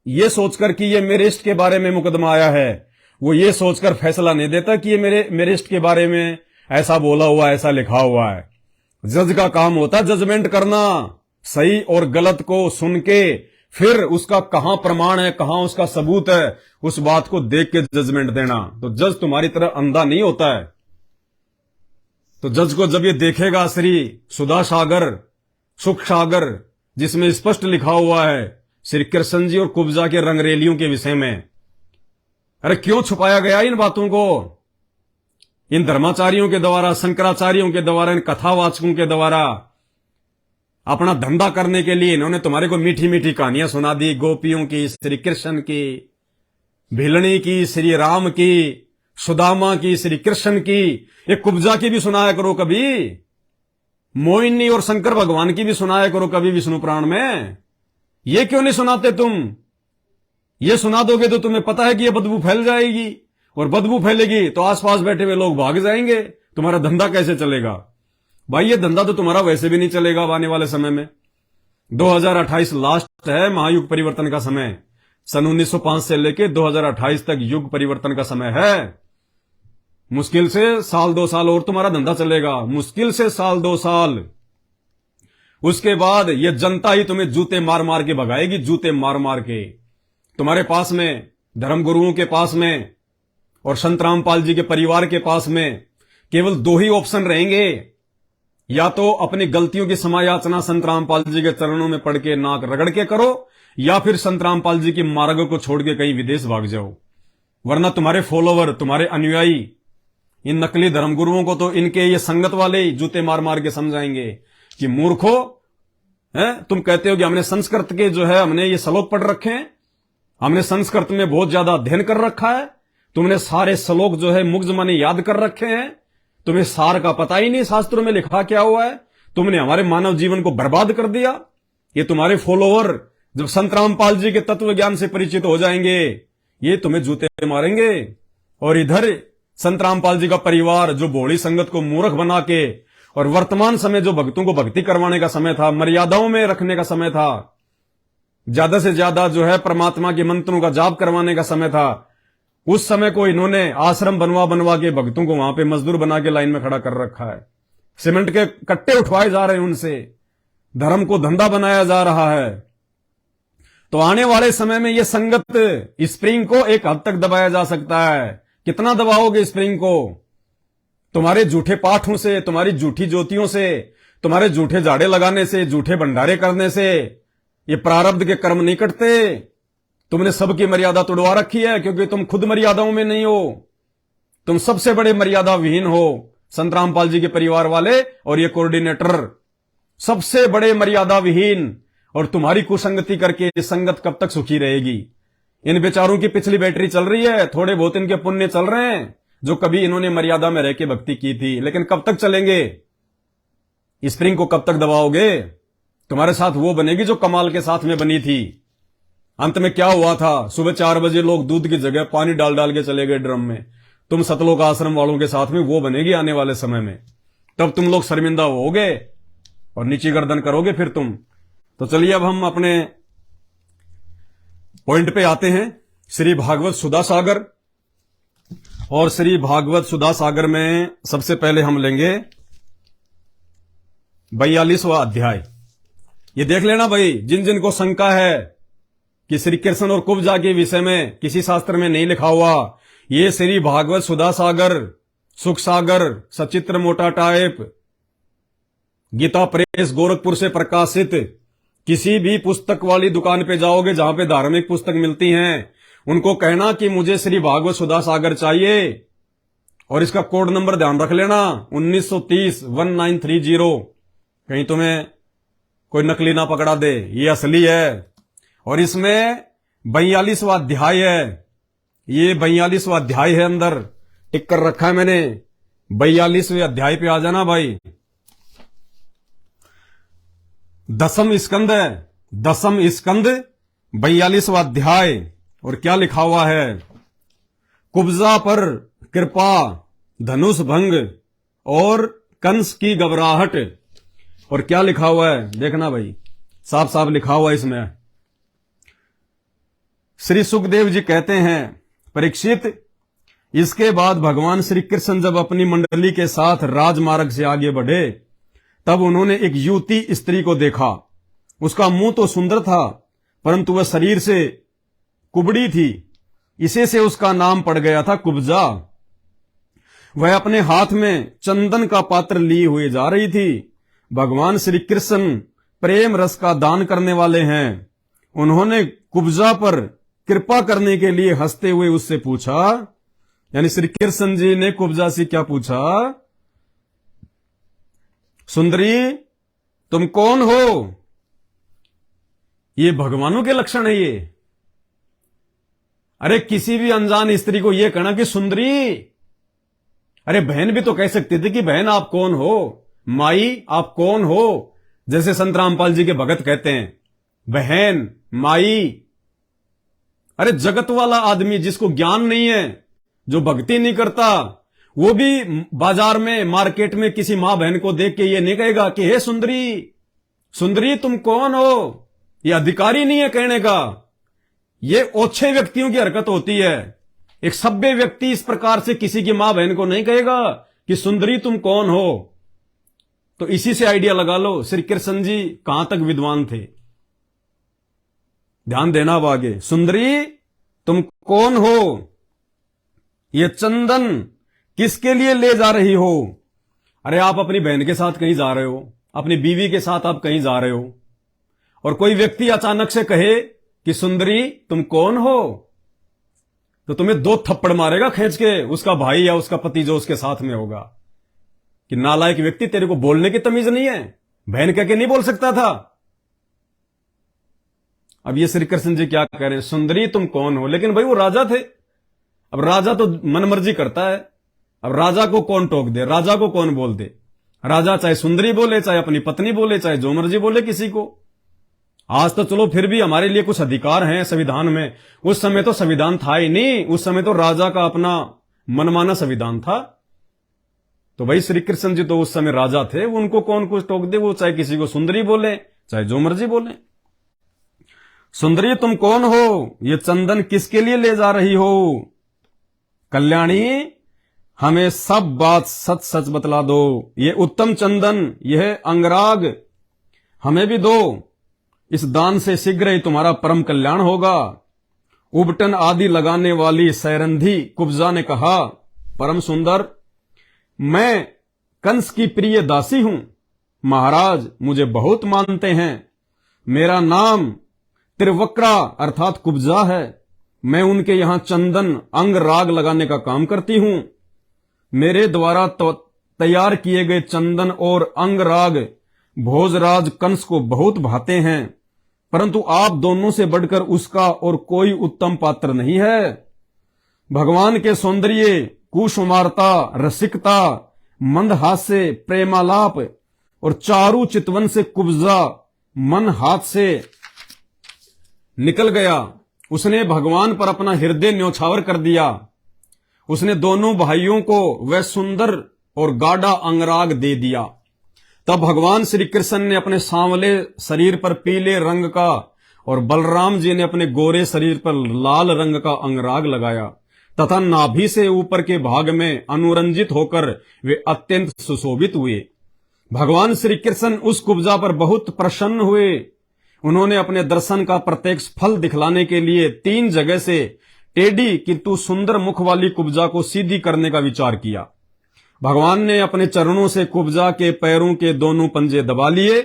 ये सोचकर कि ये मेरे इष्ट के बारे में मुकदमा आया है, वो ये सोचकर फैसला नहीं देता कि ये मेरे इष्ट के बारे में ऐसा बोला हुआ, ऐसा लिखा हुआ है। जज का काम होता है जजमेंट करना, सही और गलत को सुन के फिर उसका कहां प्रमाण है, कहां उसका सबूत है, उस बात को देख के जजमेंट देना। तो जज तुम्हारी तरह अंधा नहीं होता है। तो जज को जब ये देखेगा श्री सुधा सागर, सुख सागर, जिसमें स्पष्ट लिखा हुआ है श्री कृष्ण जी और कुब्जा के रंगरेलियों के विषय में, अरे क्यों छुपाया गया इन बातों को? इन धर्माचार्यों के द्वारा, शंकराचार्यों के द्वारा, इन कथावाचकों के द्वारा अपना धंधा करने के लिए इन्होंने तुम्हारे को मीठी मीठी कहानियां सुना दी, गोपियों की, श्री कृष्ण की, भिलनी की, श्री राम की, सुदामा की, श्री कृष्ण की, ये कुब्जा की भी सुनाया करो कभी, मोहिनी और शंकर भगवान की भी सुनाया करो कभी विष्णु पुराण में। ये क्यों नहीं सुनाते तुम? ये सुना दोगे तो तुम्हें पता है कि ये बदबू फैल जाएगी, और बदबू फैलेगी तो आसपास बैठे हुए लोग भाग जाएंगे, तुम्हारा धंधा कैसे चलेगा? भाई ये धंधा तो तुम्हारा वैसे भी नहीं चलेगा आने वाले समय में। 2028 लास्ट है, महायुग परिवर्तन का समय। सन 1905 से लेके 2028 तक युग परिवर्तन का समय है। मुश्किल से 1-2 साल और तुम्हारा धंधा चलेगा, मुश्किल से 1-2 साल। उसके बाद ये जनता ही तुम्हें जूते मार मार के भगाएगी, जूते मार मार के। तुम्हारे पास में, धर्मगुरुओं के पास में और संत रामपाल जी के परिवार के पास में केवल 2 ही ऑप्शन रहेंगे, या तो अपनी गलतियों की समायाचना संत रामपाल जी के चरणों में पड़ के नाक रगड़ के करो, या फिर संत रामपाल जी की मार्ग को छोड़ के कहीं विदेश भाग जाओ। वरना तुम्हारे फॉलोवर, तुम्हारे अनुयायी इन नकली धर्मगुरुओं को तो इनके ये संगत वाले ही जूते मार मार के समझाएंगे कि मूर्खो है, तुम कहते हो कि हमने संस्कृत के जो है हमने ये श्लोक पढ़ रखे हैं, हमने संस्कृत में बहुत ज्यादा अध्ययन कर रखा है, तुमने सारे श्लोक जो है मुग्ध माने याद कर रखे हैं, तुम्हें सार का पता ही नहीं शास्त्रों में लिखा क्या हुआ है, तुमने हमारे मानव जीवन को बर्बाद कर दिया। ये तुम्हारे फॉलोवर जब संत रामपाल जी के तत्व ज्ञान से परिचित हो जाएंगे, ये तुम्हें जूते मारेंगे। और इधर संत रामपाल जी का परिवार जो भोली संगत को मूर्ख बना के, और वर्तमान समय जो भक्तों को भक्ति करवाने का समय था, मर्यादाओं में रखने का समय था, ज्यादा से ज्यादा जो है परमात्मा के मंत्रों का जाप करवाने का समय था, उस समय को इन्होंने आश्रम बनवा बनवा के भक्तों को वहां पे मजदूर बना के लाइन में खड़ा कर रखा है। सीमेंट के कट्टे उठवाए जा रहे हैं उनसे, धर्म को धंधा बनाया जा रहा है। तो आने वाले समय में यह संगत स्प्रिंग को एक हद तक दबाया जा सकता है। कितना दबाओगे स्प्रिंग को? तुम्हारे झूठे पाठों से, तुम्हारी झूठी ज्योतियों से, तुम्हारे झूठे झाड़े लगाने से, झूठे भंडारे करने से ये प्रारब्ध के कर्म नहीं कटते। तुमने सबकी मर्यादा तोड़वा रखी है, क्योंकि तुम खुद मर्यादाओं में नहीं हो। तुम सबसे बड़े मर्यादा विहीन हो, संत रामपाल जी के परिवार वाले और ये कोऑर्डिनेटर सबसे बड़े मर्यादा विहीन। और तुम्हारी कुसंगति करके ये संगत कब तक सुखी रहेगी? इन बेचारों की पिछली बैटरी चल रही है, थोड़े बहुत इनके पुण्य चल रहे हैं जो कभी इन्होंने मर्यादा में रह के भक्ति की थी, लेकिन कब तक चलेंगे? स्प्रिंग को कब तक दबाओगे? तुम्हारे साथ वो बनेगी जो कमाल के साथ में बनी थी। अंत में क्या हुआ था? सुबह 4 बजे लोग दूध की जगह पानी डाल डाल के चले गए ड्रम में। तुम सतलोक आश्रम वालों के साथ में वो बनेगी आने वाले समय में। तब तुम लोग शर्मिंदा होगे और नीची गर्दन करोगे फिर तुम। तो चलिए अब हम अपने पॉइंट पे आते हैं। श्री भागवत सुधा सागर, और श्री भागवत सुधा सागर में सबसे पहले हम लेंगे 42वां अध्याय। ये देख लेना भाई, जिन जिन को शंका है कि श्री कृष्ण और कुब्जा के विषय में किसी शास्त्र में नहीं लिखा हुआ। ये श्री भागवत सुधा सागर, सुख सागर, सचित्र मोटा टाइप, गीता प्रेस गोरखपुर से प्रकाशित किसी भी पुस्तक वाली दुकान पे जाओगे जहां पे धार्मिक पुस्तक मिलती हैं, उनको कहना कि मुझे श्री भागवत सुधा सागर चाहिए, और इसका कोड नंबर ध्यान रख लेना 1930 1930, कहीं तुम्हें कोई नकली ना पकड़ा दे, ये असली है। और इसमें 42वां अध्याय है, ये 42वां अध्याय है, अंदर टिक कर रखा है मैंने। 42वें अध्याय पे आ जाना भाई। 10वां स्कंद है, 10वां स्कंद 42वां अध्याय। और क्या लिखा हुआ है? कुब्जा पर कृपा, धनुष भंग और कंस की घबराहट। और क्या लिखा हुआ है देखना भाई, साफ साफ लिखा हुआ है इसमें। श्री सुखदेव जी कहते हैं, परीक्षित, इसके बाद भगवान श्री कृष्ण जब अपनी मंडली के साथ राजमार्ग से आगे बढ़े, तब उन्होंने एक युवती स्त्री को देखा। उसका मुंह तो सुंदर था, परंतु वह शरीर से कुबड़ी थी, इसे से उसका नाम पड़ गया था कुब्जा। वह अपने हाथ में चंदन का पात्र लिए हुए जा रही थी। भगवान श्री कृष्ण प्रेम रस का दान करने वाले हैं। उन्होंने कुब्जा पर कृपा करने के लिए हंसते हुए उससे पूछा, यानी श्री कृष्ण जी ने कुब्जा से क्या पूछा? सुंदरी, तुम कौन हो? ये भगवानों के लक्षण है ये। अरे किसी भी अनजान स्त्री को यह कहना कि सुंदरी, अरे बहन भी तो कह सकती थी कि बहन आप कौन हो, माई आप कौन हो, जैसे संत रामपाल जी के भगत कहते हैं, बहन, माई। अरे जगत वाला आदमी जिसको ज्ञान नहीं है, जो भक्ति नहीं करता, वो भी बाजार में, मार्केट में किसी मां बहन को देख के ये नहीं कहेगा कि हे सुंदरी, सुंदरी तुम कौन हो। ये अधिकारी नहीं है कहने का, ये ओछे व्यक्तियों की हरकत होती है। एक सभ्य व्यक्ति इस प्रकार से किसी की मां बहन को नहीं कहेगा कि सुंदरी तुम कौन हो। तो इसी से आइडिया लगा लो श्री कृष्ण जी कहां तक विद्वान थे। ध्यान देना अब आगे। सुंदरी तुम कौन हो? ये चंदन किसके लिए ले जा रही हो? अरे आप अपनी बहन के साथ कहीं जा रहे हो, अपनी बीवी के साथ आप कहीं जा रहे हो, और कोई व्यक्ति अचानक से कहे कि सुंदरी तुम कौन हो, तो तुम्हें 2 थप्पड़ मारेगा खींच के उसका भाई या उसका पति जो उसके साथ में होगा कि नालायक व्यक्ति, तेरे को बोलने की तमीज नहीं है, बहन कह के नहीं बोल सकता था। अब ये श्री कृष्ण जी क्या कह रहे हैं, सुंदरी तुम कौन हो। लेकिन भाई वो राजा थे, अब राजा तो मनमर्जी करता है। अब राजा को कौन टोक दे, राजा को कौन बोल दे? राजा चाहे सुंदरी बोले, चाहे अपनी पत्नी बोले, चाहे जो मर्जी बोले किसी को। आज तो चलो फिर भी हमारे लिए कुछ अधिकार हैं संविधान में, उस समय तो संविधान था ही नहीं, उस समय तो राजा का अपना मनमाना संविधान था। तो भाई श्री कृष्ण जी तो उस समय राजा थे, उनको कौन कुछ टोक दे, वो चाहे किसी को सुंदरी बोले, चाहे जो मर्जी बोले। सुंदरी तुम कौन हो? ये चंदन किसके लिए ले जा रही हो? कल्याणी हमें सब बात सच सच बतला दो। ये उत्तम चंदन, यह अंगराग हमें भी दो। इस दान से शीघ्र ही तुम्हारा परम कल्याण होगा। उबटन आदि लगाने वाली सैरंधी कुब्जा ने कहा, परम सुंदर, मैं कंस की प्रिय दासी हूं। महाराज मुझे बहुत मानते हैं। मेरा नाम त्रिवक्रा अर्थात कुब्जा है। मैं उनके यहां चंदन अंग राग लगाने का काम करती हूं। मेरे द्वारा तैयार किए गए चंदन और अंग राग भोजराज कंस को बहुत भाते हैं, परंतु आप दोनों से बढ़कर उसका और कोई उत्तम पात्र नहीं है। भगवान के सौंदर्य, कुसुमारता, रसिकता, मंदहास्य, प्रेमालाप और चारु चितवन से कुब्जा मन हाथ से निकल गया। उसने भगवान पर अपना हृदय न्यौछावर कर दिया। उसने दोनों भाइयों को वह सुंदर और गाढ़ा अंगराग दे दिया। तब भगवान श्री कृष्ण ने अपने सांवले शरीर पर पीले रंग का और बलराम जी ने अपने गोरे शरीर पर लाल रंग का अंगराग लगाया तथा नाभि से ऊपर के भाग में अनुरंजित होकर वे अत्यंत सुशोभित हुए। भगवान श्री कृष्ण उस कुब्जा पर बहुत प्रसन्न हुए। उन्होंने अपने दर्शन का प्रत्यक्ष फल दिखलाने के लिए 3 जगह से टेढ़ी किंतु सुंदर मुख वाली कुब्जा को सीधी करने का विचार किया। भगवान ने अपने चरणों से कुब्जा के पैरों के दोनों पंजे दबा लिए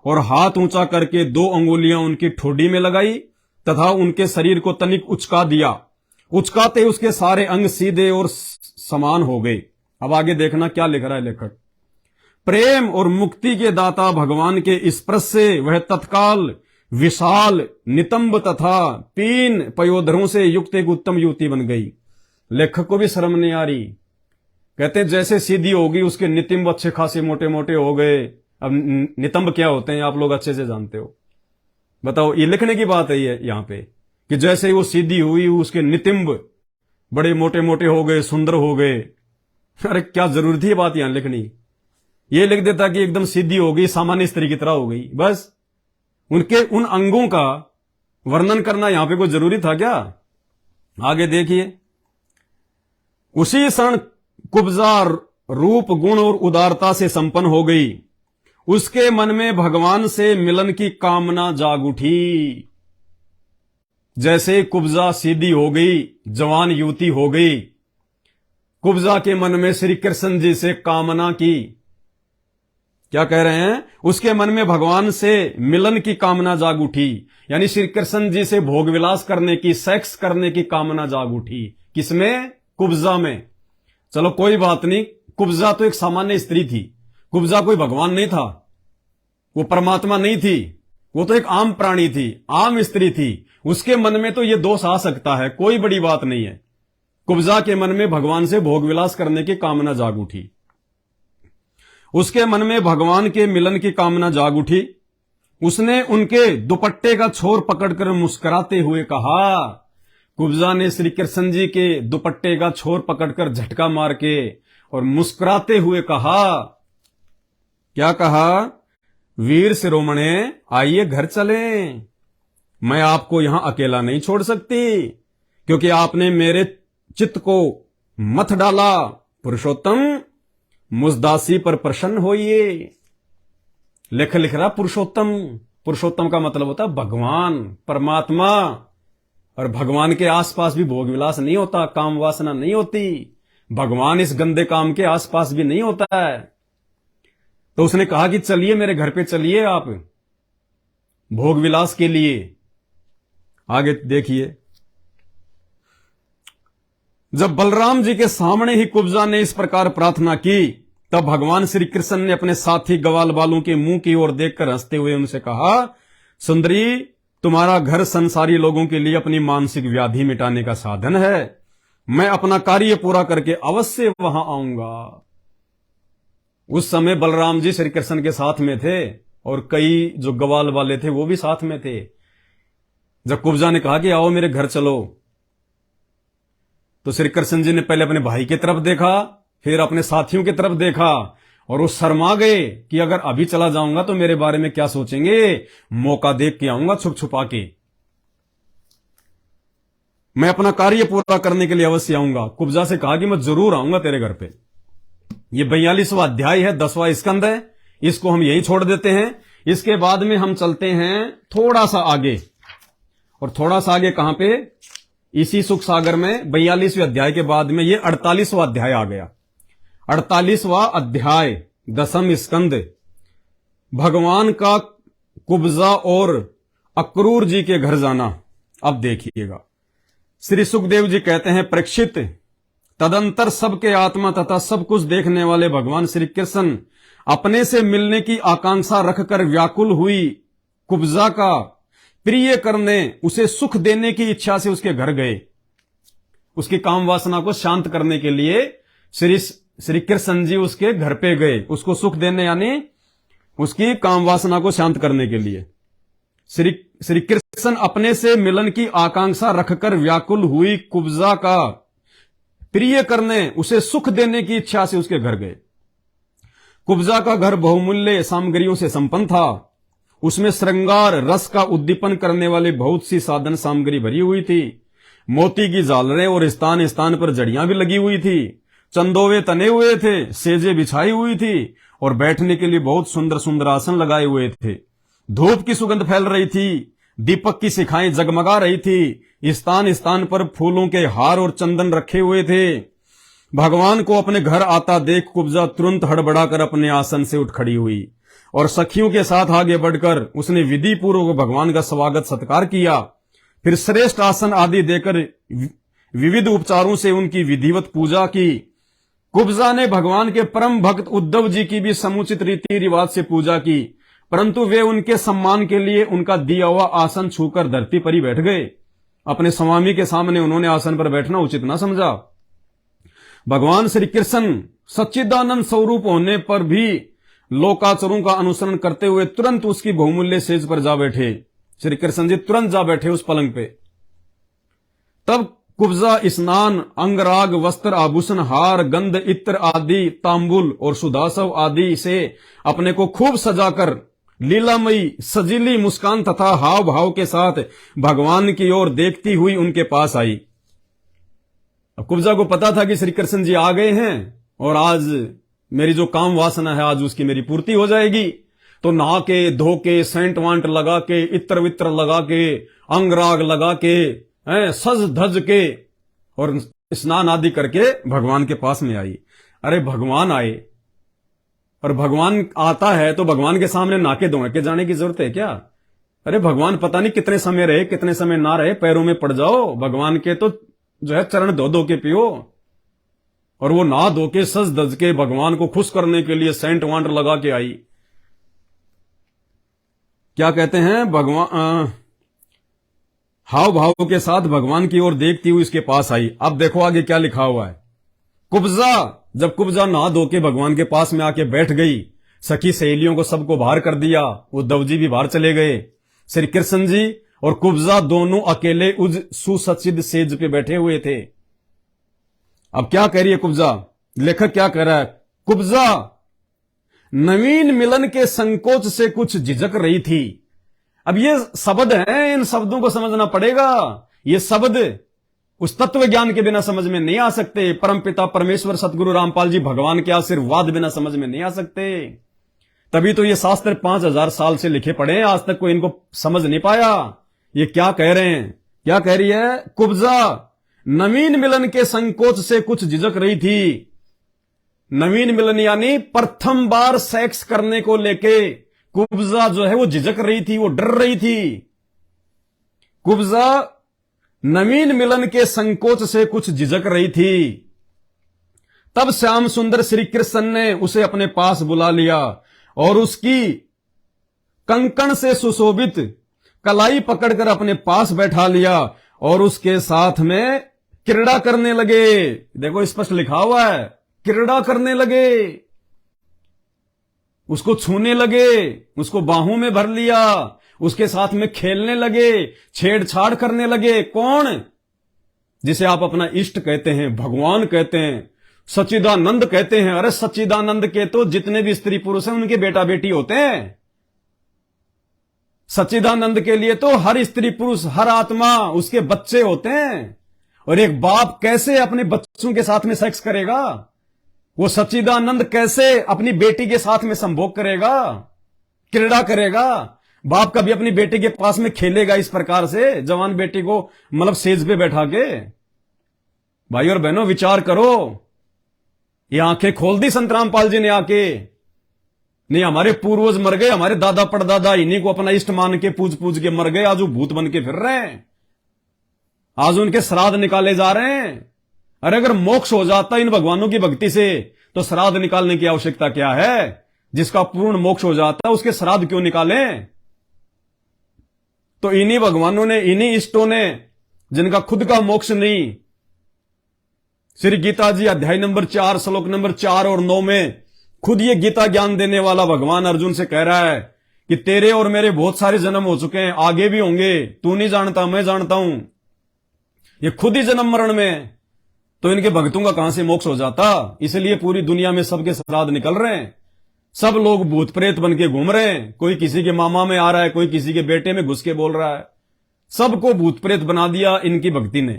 और हाथ ऊंचा करके 2 अंगुलियां उनकी ठोडी में लगाई तथा उनके शरीर को तनिक उचका दिया। उचकाते उसके सारे अंग सीधे और समान हो गए। अब आगे देखना क्या लिख रहा है लेखक। प्रेम और मुक्ति के दाता भगवान के स्पर्श से वह तत्काल विशाल नितंब तथा 3 पयोधरों से युक्त एक उत्तम युवती बन गई। लेखक को भी शर्म नहीं आ रही। कहते जैसे सीधी होगी उसके नितंब अच्छे खासे मोटे मोटे हो गए। अब नितंब क्या होते हैं आप लोग अच्छे से जानते हो। बताओ, ये लिखने की बात है ये यहां पे कि जैसे ही वो सीधी हुई उसके नितंब बड़े मोटे मोटे हो गए, सुंदर हो गए। अरे क्या जरूरत है बात यहां लिखनी। ये लिख देता कि एकदम सीधी हो गई, सामान्य स्त्री की तरह हो गई। बस उनके उन अंगों का वर्णन करना यहां पे कोई जरूरी था क्या। आगे देखिए। उसी क्षण कुब्जा रूप गुण और उदारता से संपन्न हो गई। उसके मन में भगवान से मिलन की कामना जाग उठी। जैसे कुब्जा सीधी हो गई, जवान युवती हो गई, कुब्जा के मन में श्री कृष्ण जी से कामना की। क्या कह रहे हैं, उसके मन में भगवान से मिलन की कामना जाग उठी, यानी श्री कृष्ण जी से भोग विलास करने की, सेक्स करने की कामना जाग उठी। किसमें? कुब्जा में। चलो कोई बात नहीं, कुब्जा तो एक सामान्य स्त्री थी। कुब्जा कोई भगवान नहीं था, वो परमात्मा नहीं थी, वो तो एक आम प्राणी थी, आम स्त्री थी। उसके मन में तो ये दोष आ सकता है, कोई बड़ी बात नहीं है। कुब्जा के मन में भगवान से भोग विलास करने की कामना जाग उठी। उसके मन में भगवान के मिलन की कामना जाग उठी। उसने उनके दुपट्टे का छोर पकड़कर मुस्कुराते हुए कहा। कुब्जा ने श्री कृष्ण जी के दुपट्टे का छोर पकड़कर झटका मार के और मुस्कुराते हुए कहा। क्या कहा? वीर शिरोमणे, आइए घर चलें। मैं आपको यहां अकेला नहीं छोड़ सकती, क्योंकि आपने मेरे चित्त को मथ डाला। पुरुषोत्तम, मुझदासी पर प्रसन्न होइए। लिख रहा पुरुषोत्तम। पुरुषोत्तम का मतलब होता है भगवान, परमात्मा। और भगवान के आसपास भी भोग विलास नहीं होता, काम वासना नहीं होती। भगवान इस गंदे काम के आसपास भी नहीं होता है। तो उसने कहा कि चलिए मेरे घर पे चलिए आप भोग विलास के लिए। आगे देखिए। जब बलराम जी के सामने ही कुब्जा ने इस प्रकार प्रार्थना की, तब भगवान श्री कृष्ण ने अपने साथी ग्वाल बालों के मुंह की ओर देखकर हंसते हुए उनसे कहा, सुंदरी, तुम्हारा घर संसारी लोगों के लिए अपनी मानसिक व्याधि मिटाने का साधन है। मैं अपना कार्य पूरा करके अवश्य वहां आऊंगा। उस समय बलराम जी श्री कृष्ण के साथ में थे और कई जो ग्वाल वाले थे वो भी साथ में थे। जब कुब्जा ने कहा कि आओ मेरे घर चलो, तो श्री कृष्ण जी ने पहले अपने भाई की तरफ देखा, फिर अपने साथियों की तरफ देखा और वो शर्मा गए कि अगर अभी चला जाऊंगा तो मेरे बारे में क्या सोचेंगे। मौका देख के आऊंगा छुप छुपा के, मैं अपना कार्य पूरा करने के लिए अवश्य आऊंगा। कुब्जा से कहा कि मैं जरूर आऊंगा तेरे घर पे। ये 42वां अध्याय है, 10वां स्कंद है, इसको हम यही छोड़ देते हैं। इसके बाद में हम चलते हैं थोड़ा सा आगे, और थोड़ा सा आगे कहां पे? इसी सुख सागर में 42वें अध्याय के बाद में ये 48वां अध्याय आ गया। 48वां अध्याय, 10वां स्कंद, भगवान का कुब्जा और अक्रूर जी के घर जाना। अब देखिएगा, श्री सुखदेव जी कहते हैं, परीक्षित, तदंतर सबके आत्मा तथा सब कुछ देखने वाले भगवान श्री कृष्ण अपने से मिलने की आकांक्षा रखकर व्याकुल हुई कुब्जा का प्रिय करने, उसे सुख देने की इच्छा से उसके घर गए। उसकी काम वासना को शांत करने के लिए श्री कृष्ण जी उसके घर पे गए, उसको सुख देने, यानी उसकी काम वासना को शांत करने के लिए। श्री कृष्ण अपने से मिलन की आकांक्षा रखकर व्याकुल हुई कुब्जा का प्रिय करने, उसे सुख देने की इच्छा से उसके घर गए। कुब्जा का घर बहुमूल्य सामग्रियों से संपन्न था। उसमें श्रृंगार रस का उद्दीपन करने वाली बहुत सी साधन सामग्री भरी हुई थी। मोती की झालरें और स्थान स्थान पर जड़ियां भी लगी हुई थी। चंदोवे तने हुए थे, सेजे बिछाई हुई थी और बैठने के लिए बहुत सुंदर सुंदर आसन लगाए हुए थे। धूप की सुगंध फैल रही थी, दीपक की शिखाएं जगमगा रही थी, स्थान स्थान पर फूलों के हार और चंदन रखे हुए थे। भगवान को अपने घर आता देख कुब्जा तुरंत हड़बड़ाकर अपने आसन से उठ खड़ी हुई और सखियों के साथ आगे बढ़कर उसने विधि पूर्वक भगवान का स्वागत सत्कार किया। फिर श्रेष्ठ आसन आदि देकर विविध उपचारों से उनकी विधिवत पूजा की। कुब्जा ने भगवान के परम भक्त उद्धव जी की भी समुचित रीति रिवाज से पूजा की, परंतु वे उनके सम्मान के लिए उनका दिया हुआ आसन छूकर धरती पर ही बैठ गए। अपने स्वामी के सामने उन्होंने आसन पर बैठना उचित न समझा। भगवान श्री कृष्ण सच्चिदानंद स्वरूप होने पर भी लोकाचरों का अनुसरण करते हुए तुरंत उसकी बहुमूल्य सेज पर जा बैठे। श्री कृष्ण जी तुरंत जा बैठे उस पलंग पे। तब कुब्जा स्नान, अंगराग, वस्त्र, आभूषण, हार, गंध, इत्र आदि, तांबुल और सुदासव आदि से अपने को खूब सजाकर लीलामयी सजीली मुस्कान तथा हाव भाव के साथ भगवान की ओर देखती हुई उनके पास आई। अब कुब्जा को पता था कि श्री कृष्ण जी आ गए हैं और आज मेरी जो काम वासना है आज उसकी मेरी पूर्ति हो जाएगी। तो नहा के धो के सेंट वांट लगा के इत्र वित्र लगा के अंगराग लगा के सज धज के और स्नान आदि करके भगवान के पास में आई। अरे भगवान आए और भगवान आता है तो भगवान के सामने नाके धोए के जाने की जरूरत है क्या? अरे भगवान पता नहीं कितने समय रहे कितने समय ना रहे, पैरों में पड़ जाओ। भगवान के तो जो है चरण धो धो के पियो। और वो नहा धो के सज धज के भगवान को खुश करने के लिए सेंट वांट लगा के आई। क्या कहते हैं भगवान हाव भाव के साथ भगवान की ओर देखती हुई इसके पास आई। अब देखो आगे क्या लिखा हुआ है। जब कुब्जा नहा धो के भगवान के पास में आके बैठ गई, सखी सहेलियों को सबको बाहर कर दिया, उद्धव जी भी बाहर चले गए। श्री कृष्ण जी और कुब्जा दोनों अकेले उस सुसज्जित सेज पे बैठे हुए थे। अब क्या कह रही है कुब्जा? लेखक क्या कह रहा है? कुब्जा नवीन मिलन के संकोच से कुछ झिझक रही थी। अब ये शब्द हैं, इन शब्दों को समझना पड़ेगा। ये शब्द उस तत्व ज्ञान के बिना समझ में नहीं आ सकते। परमपिता परमेश्वर सतगुरु रामपाल जी भगवान के आशीर्वाद बिना समझ में नहीं आ सकते। तभी तो ये शास्त्र 5000 साल से लिखे पड़े हैं, आज तक कोई इनको समझ नहीं पाया। ये क्या कह रहे हैं? क्या कह रही है कुब्जा? नवीन मिलन के संकोच से कुछ झिझक रही थी। नवीन मिलन यानी प्रथम बार सेक्स करने को लेके कुब्जा जो है वो झिझक रही थी, वो डर रही थी। कुब्जा नवीन मिलन के संकोच से कुछ झिझक रही थी। तब श्याम सुंदर श्री कृष्ण ने उसे अपने पास बुला लिया और उसकी कंकण से सुशोभित कलाई पकड़कर अपने पास बैठा लिया और उसके साथ में क्रीड़ा करने लगे। देखो स्पष्ट लिखा हुआ है, क्रीड़ा करने लगे, उसको छूने लगे, उसको बाहों में भर लिया, उसके साथ में खेलने लगे, छेड़छाड़ करने लगे। कौन? जिसे आप अपना इष्ट कहते हैं, भगवान कहते हैं, सच्चिदानंद कहते हैं। अरे सच्चिदानंद के तो जितने भी स्त्री पुरुष हैं उनके बेटा बेटी होते हैं। सच्चिदानंद के लिए तो हर स्त्री पुरुष हर आत्मा उसके बच्चे होते हैं। और एक बाप कैसे अपने बच्चों के साथ में सेक्स करेगा? वो सच्चिदानंद कैसे अपनी बेटी के साथ में संभोग करेगा, क्रीड़ा करेगा? बाप कभी अपनी बेटी के पास में खेलेगा इस प्रकार से, जवान बेटी को मतलब सेज पे बैठा के? भाई और बहनों विचार करो। ये आंखें खोल दी संत रामपाल जी ने आके। नहीं हमारे पूर्वज मर गए, हमारे दादा परदादा इन्हीं को अपना इष्ट मान के पूज पूज के मर गए, आज वो भूत बन के फिर रहे हैं, आज उनके श्राद्ध निकाले जा रहे हैं। अरे अगर मोक्ष हो जाता इन भगवानों की भक्ति से तो श्राद्ध निकालने की आवश्यकता क्या है? जिसका पूर्ण मोक्ष हो जाता है उसके श्राद्ध क्यों निकालें? तो इन्हीं भगवानों ने, इन्हीं इष्टों ने, जिनका खुद का मोक्ष नहीं, श्री गीता जी अध्याय नंबर 4 श्लोक नंबर 4 और 9 में खुद ये गीता ज्ञान देने वाला भगवान अर्जुन से कह रहा है कि तेरे और मेरे बहुत सारे जन्म हो चुके हैं, आगे भी होंगे, तू नहीं जानता मैं जानता हूं। ये खुद ही जन्म मरण में, तो इनके भक्तों का कहां से मोक्ष हो जाता? इसलिए पूरी दुनिया में सबके श्राद्ध निकल रहे हैं, सब लोग भूत प्रेत बन के घूम रहे हैं। कोई किसी के मामा में आ रहा है, कोई किसी के बेटे में घुस के बोल रहा है, सबको भूत प्रेत बना दिया इनकी भक्ति ने।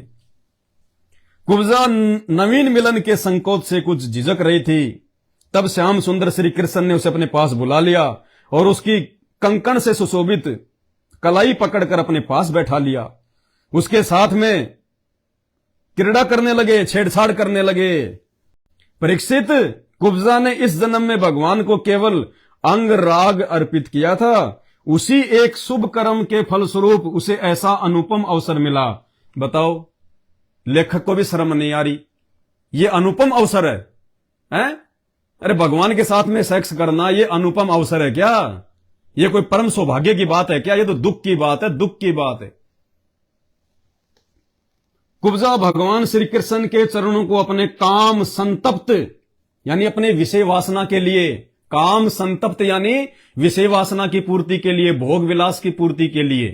कुब्जा नवीन मिलन के संकोच से कुछ झिझक रही थी। तब श्याम सुंदर श्री कृष्ण ने उसे अपने पास बुला लिया और उसकी कंकण से सुशोभित कलाई पकड़कर अपने पास बैठा लिया। उसके साथ में क्रीड़ा करने लगे, छेड़छाड़ करने लगे। परीक्षित, कुब्जा ने इस जन्म में भगवान को केवल अंग राग अर्पित किया था। उसी एक शुभ कर्म के फलस्वरूप उसे ऐसा अनुपम अवसर मिला। बताओ, लेखक को भी शर्म नहीं आ रही? ये अनुपम अवसर है? अरे भगवान के साथ में सेक्स करना ये अनुपम अवसर है क्या? ये कोई परम सौभाग्य की बात है क्या? ये तो दुख की बात है, दुख की बात है। कुब्जा भगवान श्री कृष्ण के चरणों को अपने काम संतप्त यानी अपने विषय वासना के लिए, काम संतप्त यानी विषय वासना की पूर्ति के लिए, भोग विलास की पूर्ति के लिए,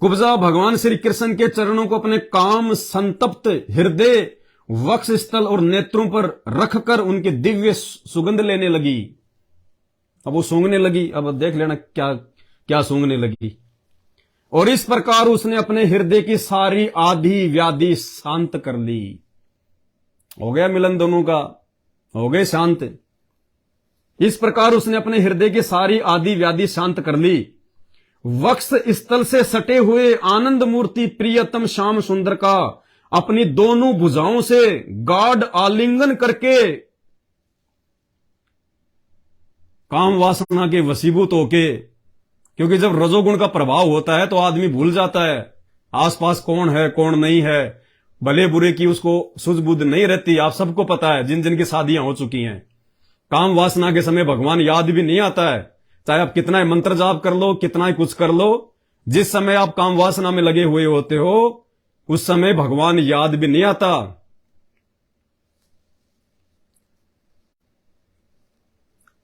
कुब्जा भगवान श्री कृष्ण के चरणों को अपने काम संतप्त हृदय, वक्ष स्थल और नेत्रों पर रखकर उनके दिव्य सुगंध लेने लगी। अब वो सूंघने लगी। अब देख लेना क्या क्या सूंघने लगी। और इस प्रकार उसने अपने हृदय की सारी आदि व्याधि शांत कर ली। हो गया मिलन दोनों का, हो गए शांत। इस प्रकार उसने अपने हृदय की सारी आदि व्याधि शांत कर ली। वक्ष स्थल से सटे हुए आनंद मूर्ति प्रियतम श्याम सुंदर का अपनी दोनों भुजाओं से गाढ़ आलिंगन करके काम वासना के वशीभूत होके, क्योंकि जब रजोगुण का प्रभाव होता है तो आदमी भूल जाता है आसपास कौन है कौन नहीं है, भले बुरे की उसको सुझबुझ नहीं रहती। आप सबको पता है, जिन जिन की शादियां हो चुकी हैं, काम वासना के समय भगवान याद भी नहीं आता है। चाहे आप कितना ही मंत्र जाप कर लो, कितना ही कुछ कर लो, जिस समय आप काम वासना में लगे हुए होते हो उस समय भगवान याद भी नहीं आता।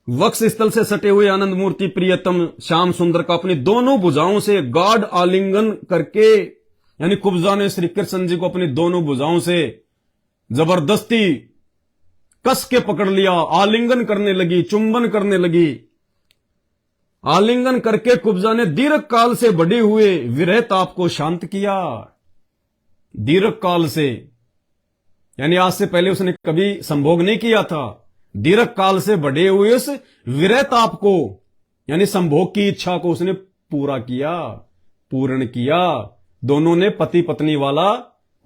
वक्ष स्थल से सटे हुए आनंद मूर्ति प्रियतम श्याम सुंदर का अपनी दोनों भुजाओं से गाढ़ आलिंगन करके, यानी कुब्जा ने श्री कृष्ण जी को अपनी दोनों भुजाओं से जबरदस्ती कस के पकड़ लिया, आलिंगन करने लगी, चुंबन करने लगी। आलिंगन करके कुब्जा ने दीर्घ काल से बढ़े हुए विरह ताप को शांत किया। दीर्घ काल से यानी आज से पहले उसने कभी संभोग नहीं किया था। दीर्घ काल से बढ़े हुए उस विरह ताप को यानी संभोग की इच्छा को उसने पूरा किया, पूर्ण किया। दोनों ने पति पत्नी वाला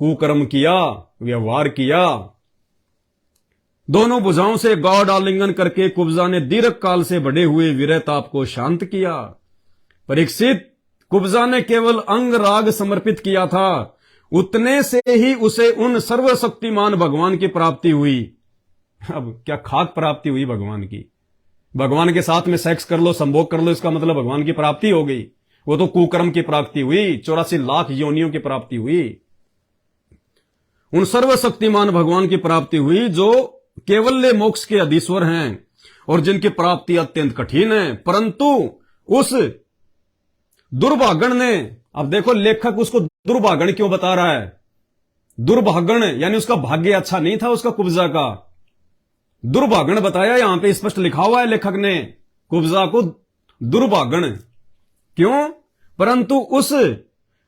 कुकर्म किया, व्यवहार किया। दोनों भुजाओं से गाढ़ आलिंगन करके कुब्जा ने दीर्घ काल से बढ़े हुए विरह ताप को शांत किया। परीक्षित, कुब्जा ने केवल अंग राग समर्पित किया था, उतने से ही उसे उन सर्वशक्तिमान भगवान की प्राप्ति हुई। अब क्या खाक प्राप्ति हुई भगवान की? भगवान के साथ में सेक्स कर लो, संभोग कर लो, इसका मतलब भगवान की प्राप्ति हो गई? वो तो कुकर्म की प्राप्ति हुई, 84 लाख योनियों की प्राप्ति हुई। उन सर्वशक्तिमान भगवान की प्राप्ति हुई जो केवल मोक्ष के अधीश्वर हैं और जिनकी प्राप्ति अत्यंत कठिन है। परंतु उस दुर्भागण ने, अब देखो लेखक उसको दुर्भागण क्यों बता रहा है? दुर्भागण यानी उसका भाग्य अच्छा नहीं था, उसका कुब्जा का। दुर्भागण बताया, यहां पे स्पष्ट लिखा हुआ है लेखक ने कुब्जा को दुर्भागण क्यों? परंतु उस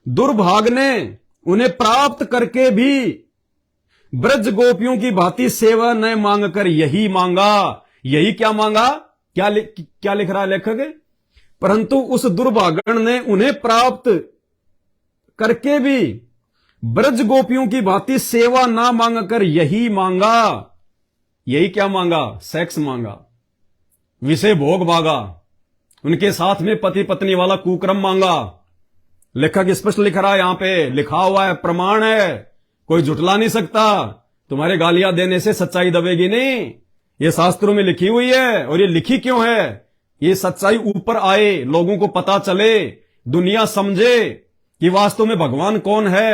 दुर्भाग ने उन्हें प्राप्त करके भी ब्रज गोपियों की भांति सेवा न मांग कर यही मांगा। यही क्या मांगा? क्या लिख रहा है लेखक? परंतु उस दुर्भागण ने उन्हें प्राप्त करके भी ब्रज गोपियों की भांति सेवा ना मांग कर यही मांगा। यही क्या मांगा? सेक्स मांगा, विषय भोग मांगा, उनके साथ में पति पत्नी वाला कुकर्म मांगा। लेखक स्पष्ट लिख रहा है, यहां पे लिखा हुआ है, प्रमाण है, कोई झुटला नहीं सकता। तुम्हारे गालियां देने से सच्चाई दबेगी नहीं, ये शास्त्रों में लिखी हुई है। और ये लिखी क्यों है? ये सच्चाई ऊपर आए, लोगों को पता चले, दुनिया समझे कि वास्तव में भगवान कौन है।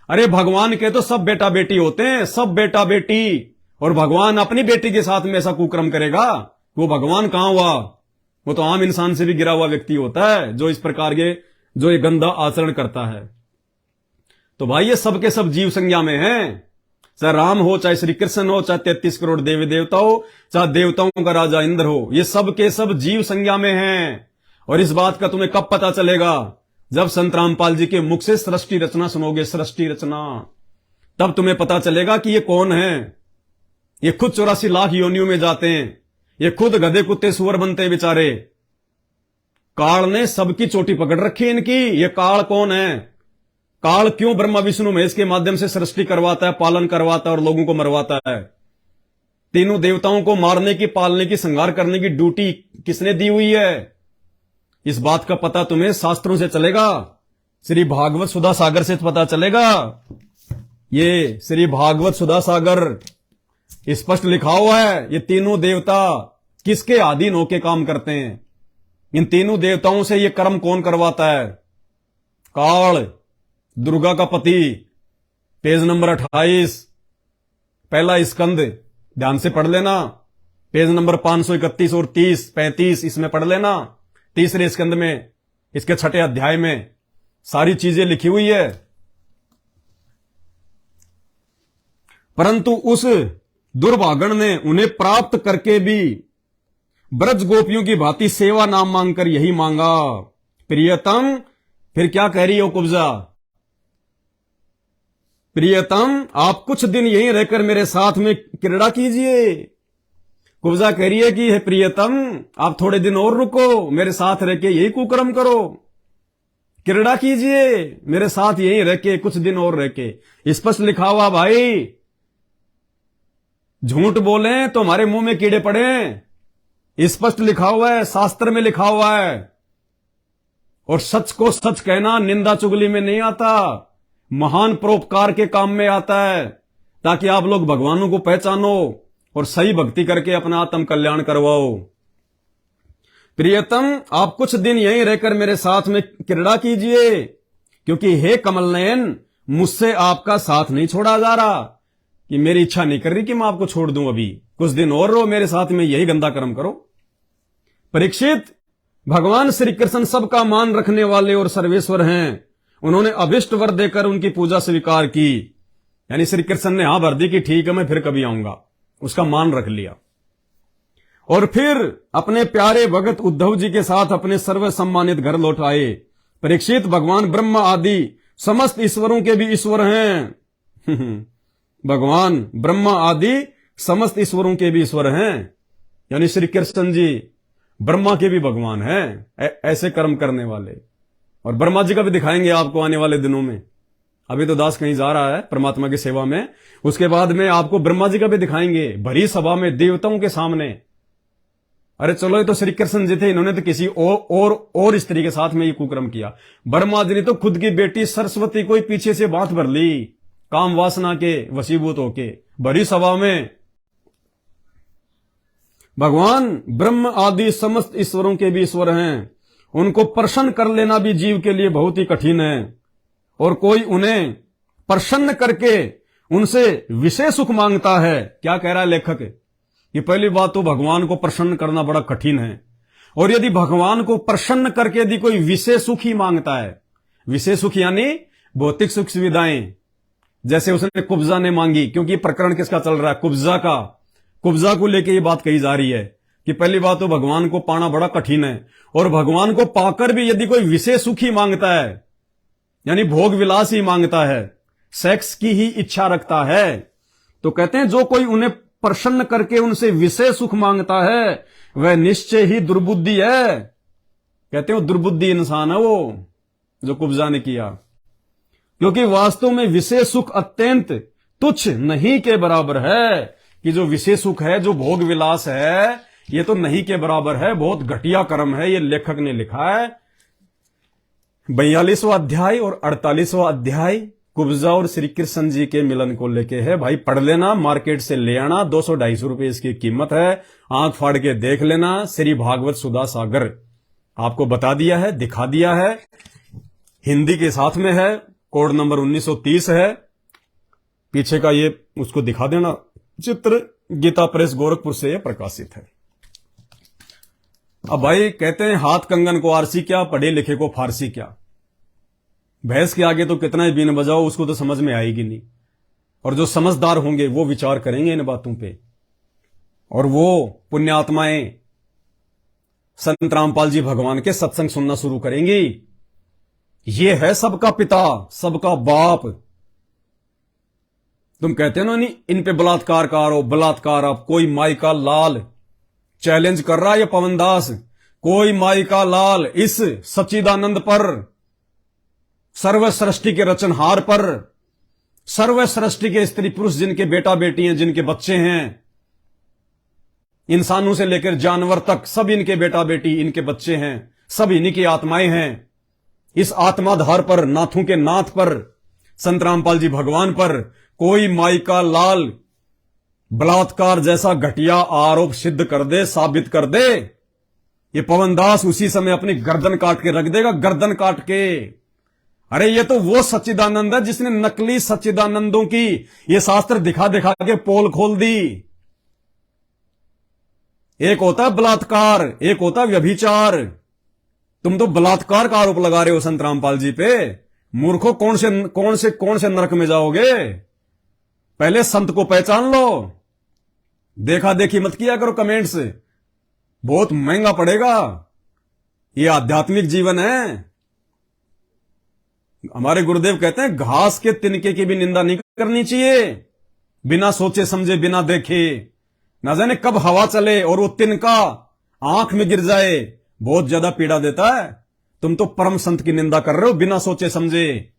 अरे भगवान के तो सब बेटा बेटी होते हैं, सब बेटा बेटी, और भगवान अपनी बेटी के साथ में ऐसा कुकर्म करेगा? वो भगवान कहां हुआ? वो तो आम इंसान से भी गिरा हुआ व्यक्ति होता है जो इस प्रकार के जो ये गंदा आचरण करता है। तो भाई ये सब के सब जीव संज्ञा में हैं, चाहे राम हो, चाहे श्री कृष्ण हो, चाहे 33 करोड़ देवी देवता हो, चाहे देवताओं का राजा इंद्र हो, ये सब के सब जीव संज्ञा में हैं। और इस बात का तुम्हें कब पता चलेगा? जब संत रामपाल जी के मुख से सृष्टि रचना सुनोगे, सृष्टि रचना, तब तुम्हें पता चलेगा कि ये कौन है। ये खुद 84 लाख योनियों में जाते हैं, ये खुद गधे कुत्ते सुअर बनते बेचारे। काल ने सबकी चोटी पकड़ रखी इनकी। ये काल कौन है? काल क्यों ब्रह्मा विष्णु महेश के माध्यम से सृष्टि करवाता है, पालन करवाता है और लोगों को मरवाता है? तीनों देवताओं को मारने की, पालने की, संहार करने की ड्यूटी किसने दी हुई है? इस बात का पता तुम्हें शास्त्रों से चलेगा, श्री भागवत सुधा सागर से पता चलेगा। ये श्री भागवत सुधा सागर स्पष्ट लिखा हुआ है। ये तीनों देवता किसके अधीन होके काम करते हैं? इन तीनों देवताओं से ये कर्म कौन करवाता है? काल, दुर्गा का पति। पेज नंबर 28, पहला स्कंद ध्यान से पढ़ लेना। पेज नंबर 531 और 30, 35 इसमें पढ़ लेना। तीसरे स्कंद में, इसके 6ठे अध्याय में सारी चीजें लिखी हुई है। परंतु उस दुर्भागन ने उन्हें प्राप्त करके भी ब्रज गोपियों की भांति सेवा नाम मांगकर यही मांगा। प्रियतम, फिर क्या कह रही हो कुब्जा? प्रियतम, आप कुछ दिन यहीं रहकर मेरे साथ में क्रीड़ा कीजिए। कुब्जा कह रही है कि हे प्रियतम, आप थोड़े दिन और रुको, मेरे साथ रह के यही कुकर्म करो, क्रीड़ा कीजिए मेरे साथ यहीं रह के, कुछ दिन और रह के। स्पष्ट लिखा हुआ भाई, झूठ बोले तो हमारे मुंह में कीड़े पड़े। स्पष्ट लिखा हुआ है, शास्त्र में लिखा हुआ है। और सच को सच कहना निंदा चुगली में नहीं आता, महान परोपकार के काम में आता है, ताकि आप लोग भगवानों को पहचानो और सही भक्ति करके अपना आत्म कल्याण करवाओ। प्रियतम, आप कुछ दिन यहीं रहकर मेरे साथ में क्रीड़ा कीजिए, क्योंकि हे कमल नयन, मुझसे आपका साथ नहीं छोड़ा जा रहा। कि मेरी इच्छा नहीं कर रही कि मैं आपको छोड़ दूं, अभी कुछ दिन और रहो मेरे साथ में, यही गंदा कर्म करो। परीक्षित, भगवान श्री कृष्ण सबका मान रखने वाले और सर्वेश्वर हैं। उन्होंने अभिष्ट वर देकर उनकी पूजा स्वीकार की। यानी श्री कृष्ण ने हां भर दी कि ठीक है, मैं फिर कभी आऊंगा, उसका मान रख लिया। और फिर अपने प्यारे भगत उद्धव जी के साथ अपने सर्व सम्मानित घर लौट आए। परीक्षित, भगवान ब्रह्मा आदि समस्त ईश्वरों के भी ईश्वर हैं। भगवान ब्रह्मा आदि समस्त ईश्वरों के भी ईश्वर हैं। यानी श्री कृष्ण जी ब्रह्मा के भी भगवान हैं, ऐसे कर्म करने वाले। और ब्रह्मा जी का भी दिखाएंगे आपको आने वाले दिनों में। अभी तो दास कहीं जा रहा है परमात्मा की सेवा में, उसके बाद में आपको ब्रह्मा जी का भी दिखाएंगे, भरी सभा में, देवताओं के सामने। अरे चलो, ये तो श्री कृष्ण जी थे, इन्होंने तो किसी और स्त्री के साथ में ये कुकर्म किया। ब्रह्मा जी ने तो खुद की बेटी सरस्वती को ही पीछे से बात भर ली, काम वासना के वशीभूत होके, भरी सभा में। भगवान ब्रह्म आदि समस्त ईश्वरों के भी ईश्वर हैं। उनको प्रसन्न कर लेना भी जीव के लिए बहुत ही कठिन है, और कोई उन्हें प्रसन्न करके उनसे विशेष सुख मांगता है। क्या कह रहा है लेखक? ये पहली बात तो भगवान को प्रसन्न करना बड़ा कठिन है, और यदि भगवान को प्रसन्न करके यदि कोई विशेष सुख ही मांगता है, विशेष सुख यानी भौतिक सुख सुविधाएं, जैसे उसने कुब्जा ने मांगी, क्योंकि प्रकरण किसका चल रहा है? कुब्जा का। कुब्जा को लेके ये बात कही जा रही है कि पहली बात तो भगवान को पाना बड़ा कठिन है, और भगवान को पाकर भी यदि कोई विशेष सुख ही मांगता है, यानी भोग विलास ही मांगता है, सेक्स की ही इच्छा रखता है, तो कहते हैं जो कोई उन्हें प्रसन्न करके उनसे विशेष सुख मांगता है, वह निश्चय ही दुर्बुद्धि है। कहते हैं वो दुर्बुद्धि इंसान है वो, जो कुब्जा ने किया। क्योंकि वास्तव में विशेष सुख अत्यंत तुच्छ नहीं के बराबर है। कि जो विशेष सुख है, जो भोग विलास है, ये तो नहीं के बराबर है, बहुत घटिया कर्म है। ये लेखक ने लिखा है। 42वां अध्याय और 48वां अध्याय कुब्जा और श्री कृष्ण जी के मिलन को लेके है। भाई पढ़ लेना, मार्केट से ले आना, 200-250 रुपए इसकी कीमत है। आंख फाड़ के देख लेना। श्री भागवत सुधा सागर आपको बता दिया है, दिखा दिया है, हिंदी के साथ में है, कोड नंबर 1930 है। पीछे का ये उसको दिखा देना चित्र, गीता प्रेस गोरखपुर से यह प्रकाशित है। अब भाई कहते हैं हाथ कंगन को आरसी क्या, पढ़े लिखे को फारसी क्या। भैंस के आगे तो कितना ही बीन बजाओ, उसको तो समझ में आएगी नहीं। और जो समझदार होंगे वो विचार करेंगे इन बातों पे, और वो पुण्यात्माएं संत रामपाल जी भगवान के सत्संग सुनना शुरू करेंगी। ये है सबका पिता, सबका बाप। तुम कहते हो ना, नहीं इन पे बलात्कार करो, बलात्कार, आप कोई माई का लाल चैलेंज कर रहा है ये पवनदास, कोई माई का लाल इस सच्चिदानंद पर, सर्व सृष्टि के रचनहार पर, सर्व सृष्टि के स्त्री पुरुष जिनके बेटा बेटी हैं, जिनके बच्चे हैं, इंसानों से लेकर जानवर तक सब इनके बेटा बेटी, इनके बच्चे हैं, सब इन्हीं की आत्माएं हैं। इस आत्माधार पर, नाथों के नाथ पर, संत रामपाल जी भगवान पर कोई माई का लाल बलात्कार जैसा घटिया आरोप सिद्ध कर दे, साबित कर दे, ये पवनदास उसी समय अपनी गर्दन काट के रख देगा, गर्दन काट के। अरे ये तो वो सच्चिदानंद है जिसने नकली सच्चिदानंदों की ये शास्त्र दिखा दिखा के पोल खोल दी। एक होता है बलात्कार, एक होता है व्यभिचार। तुम तो बलात्कार का आरोप लगा रहे हो संत रामपाल जी पे। मूर्खों, कौन से नरक में जाओगे? पहले संत को पहचान लो। देखा देखी मत किया करो कमेंट से, बहुत महंगा पड़ेगा। ये आध्यात्मिक जीवन है। हमारे गुरुदेव कहते हैं घास के तिनके की भी निंदा नहीं करनी चाहिए, बिना सोचे समझे, बिना देखे। ना जाने कब हवा चले और वो तिनका आंख में गिर जाए, बहुत ज्यादा पीड़ा देता है। तुम तो परम संत की निंदा कर रहे हो बिना सोचे समझे,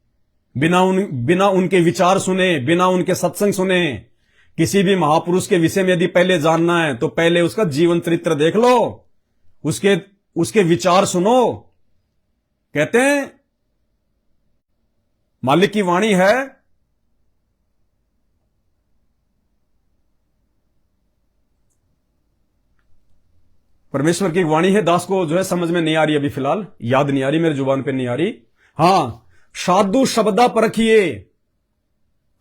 बिना उनके विचार सुने, बिना उनके सत्संग सुने। किसी भी महापुरुष के विषय में यदि पहले जानना है तो पहले उसका जीवन चरित्र देख लो, उसके विचार सुनो। कहते हैं मालिक की वाणी है, परमेश्वर की वाणी है, दास को जो है समझ में नहीं आ रही, अभी फिलहाल याद नहीं आ रही, मेरे जुबान पे नहीं आ रही। हां, साधु शब्दा परखिए।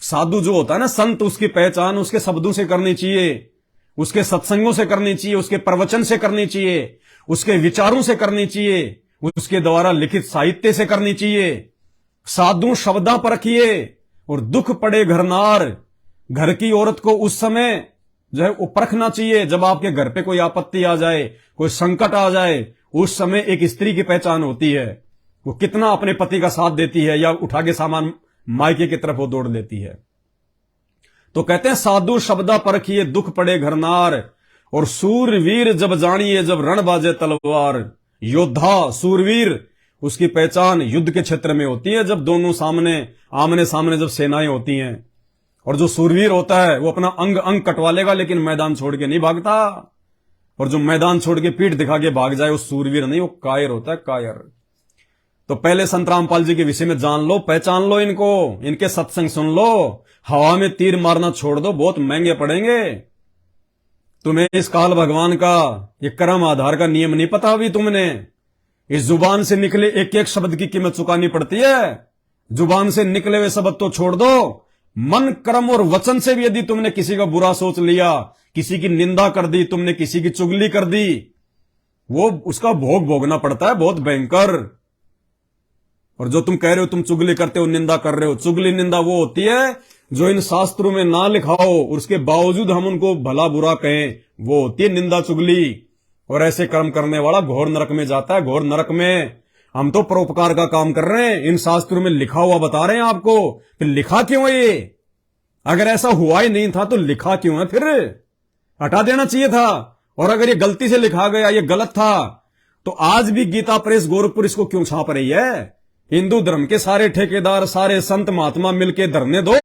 साधु जो होता है ना संत, उसकी पहचान उसके शब्दों से करनी चाहिए, उसके सत्संगों से करनी चाहिए, उसके प्रवचन से करनी चाहिए, उसके विचारों से करनी चाहिए, उसके द्वारा लिखित साहित्य से करनी चाहिए। साधु शब्दा परखिए। और दुख पड़े घरनार, घर की औरत को उस समय जो है वो परखना चाहिए जब आपके घर पे कोई आपत्ति आ जाए, कोई संकट आ जाए। उस समय एक स्त्री की पहचान होती है, वो कितना अपने पति का साथ देती है या उठा के सामान मायके की तरफ वो दौड़ लेती है। तो कहते हैं साधु शब्दा परखिए, दुख पड़े घरनार। और सूरवीर जब जानिए, जब रण बाजे तलवार। योद्धा, सूरवीर, उसकी पहचान युद्ध के क्षेत्र में होती है, जब दोनों आमने सामने जब सेनाएं होती हैं। और जो सूरवीर होता है वो अपना अंग अंग कटवा लेगा लेकिन मैदान छोड़ के नहीं भागता। और जो मैदान छोड़ के पीठ दिखा के भाग जाए वो सूरवीर नहीं, वो कायर होता है, कायर। तो पहले संत रामपाल जी के विषय में जान लो, पहचान लो इनको, इनके सत्संग सुन लो। हवा में तीर मारना छोड़ दो, बहुत महंगे पड़ेंगे। तुम्हें इस काल भगवान का ये कर्म आधार का नियम नहीं पता अभी तुमने। इस जुबान से निकले एक एक शब्द की कीमत चुकानी पड़ती है। जुबान से निकले हुए शब्द तो छोड़ दो, मन, कर्म और वचन से भी यदि तुमने किसी का बुरा सोच लिया, किसी की निंदा कर दी, तुमने किसी की चुगली कर दी, वो उसका भोग भोगना पड़ता है, बहुत भयंकर। और जो तुम कह रहे हो तुम चुगली करते हो, निंदा कर रहे हो, चुगली निंदा वो होती है जो इन शास्त्रों में ना लिखा हो और उसके बावजूद हम उनको भला बुरा कहें, वो होती है निंदा चुगली। और ऐसे कर्म करने वाला घोर नरक में जाता है, घोर नरक में। हम तो परोपकार का काम कर रहे हैं, इन शास्त्रों में लिखा हुआ बता रहे हैं आपको। फिर लिखा क्यों है ये? अगर ऐसा हुआ ही नहीं था तो लिखा क्यों है? फिर हटा देना चाहिए था। और अगर ये गलती से लिखा गया, ये गलत था, तो आज भी गीता प्रेस गोरखपुर इसको क्यों छाप रही है? हिंदू धर्म के सारे ठेकेदार, सारे संत महात्मा मिलके धरने दो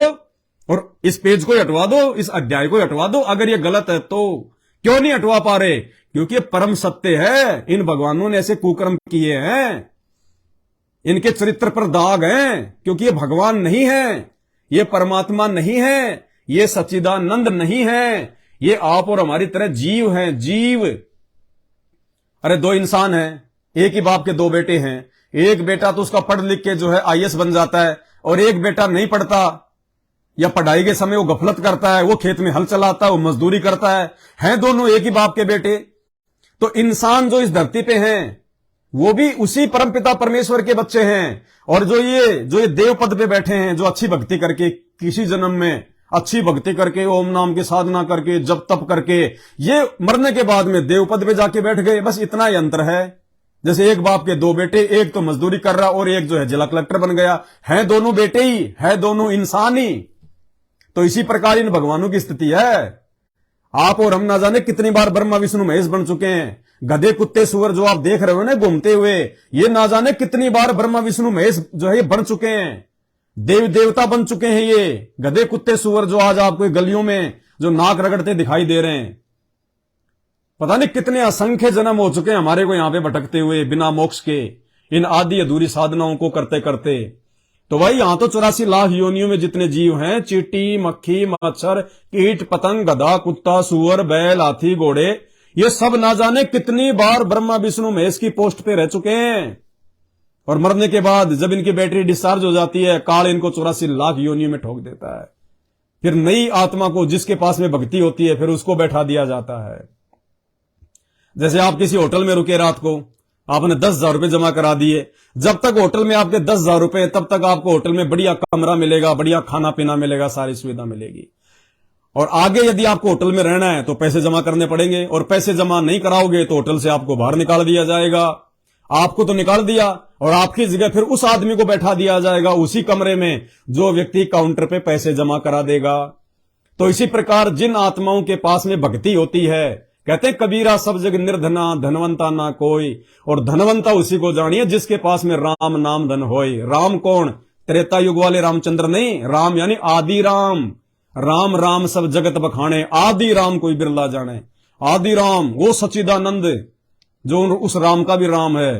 और इस पेज को हटवा दो, इस अध्याय को हटवा दो। अगर ये गलत है तो क्यों नहीं हटवा पा रहे? क्योंकि ये परम सत्य है। इन भगवानों ने ऐसे कुकर्म किए हैं, इनके चरित्र पर दाग हैं, क्योंकि ये भगवान नहीं है, ये परमात्मा नहीं है, ये सच्चिदानंद नहीं है, ये आप और हमारी तरह जीव हैं, जीव। अरे दो इंसान हैं, एक ही बाप के दो बेटे हैं। एक बेटा तो उसका पढ़ लिख के जो है आईएएस बन जाता है, और एक बेटा नहीं पढ़ता, या पढ़ाई के समय वो गफलत करता है, वो खेत में हल चलाता है, वो मजदूरी करता है। हैं दोनों एक ही बाप के बेटे। तो इंसान जो इस धरती पे हैं वो भी उसी परमपिता परमेश्वर के बच्चे हैं। और जो ये देव पद पे बैठे हैं, जो अच्छी भक्ति करके, किसी जन्म में अच्छी भक्ति करके, ओम नाम की साधना करके, जप तप करके, ये मरने के बाद में देव पद पे जाके बैठ गए। बस इतना ही अंतर है। जैसे एक बाप के दो बेटे, एक तो मजदूरी कर रहा और एक जो है जिला कलेक्टर बन गया। है दोनों बेटे ही, है दोनों इंसान ही। तो इसी प्रकार इन भगवानों की स्थिति है। आप और हम ना जाने कितनी बार ब्रह्मा विष्णु महेश बन चुके हैं। गधे कुत्ते सुअर जो आप देख रहे हो ना घूमते हुए, ये ना जाने कितनी बार ब्रह्मा विष्णु महेश जो है ये बन चुके हैं, देव देवता बन चुके हैं। ये गधे कुत्ते सुअर जो आज आपको गलियों में जो नाक रगड़ते दिखाई दे रहे हैं, पता नहीं कितने असंख्य जन्म हो चुके हैं हमारे को यहां पे भटकते हुए बिना मोक्ष के, इन आदि अधूरी साधनाओं को करते करते। तो भाई यहां तो 84 लाख योनियों में जितने जीव हैं, चींटी मक्खी मच्छर कीट पतंग गधा कुत्ता सुअर बैल हाथी घोड़े, ये सब ना जाने कितनी बार ब्रह्मा विष्णु महेश की पोस्ट पे रह चुके हैं। और मरने के बाद जब इनकी बैटरी डिस्चार्ज हो जाती है, काल इनको 84 लाख योनियों में ठोक देता है। फिर नई आत्मा को जिसके पास में भक्ति होती है फिर उसको बैठा दिया जाता है। जैसे आप किसी होटल में रुके, रात को आपने 10,000 रुपए जमा करा दिए, जब तक होटल में आपके 10,000 रुपए तब तक आपको होटल में बढ़िया कमरा मिलेगा, बढ़िया खाना पीना मिलेगा, सारी सुविधा मिलेगी। और आगे यदि आपको होटल में रहना है तो पैसे जमा करने पड़ेंगे, और पैसे जमा नहीं कराओगे तो होटल से आपको बाहर निकाल दिया जाएगा। आपको तो निकाल दिया और आपकी जगह फिर उस आदमी को बैठा दिया जाएगा उसी कमरे में जो व्यक्ति काउंटर पे पैसे जमा करा देगा। तो इसी प्रकार जिन आत्माओं के पास में भक्ति होती है, कहते हैं कबीरा सब जग निर्धना धनवंता ना कोई, और धनवंता उसी को जानिए जिसके पास में राम नाम धन होए। राम कौन? त्रेता युग वाले रामचंद्र नहीं, राम यानी आदि राम। राम राम सब जगत बखाने, आदि राम कोई बिरला जाने। आदि राम वो सच्चिदानंद जो उस राम का भी राम है।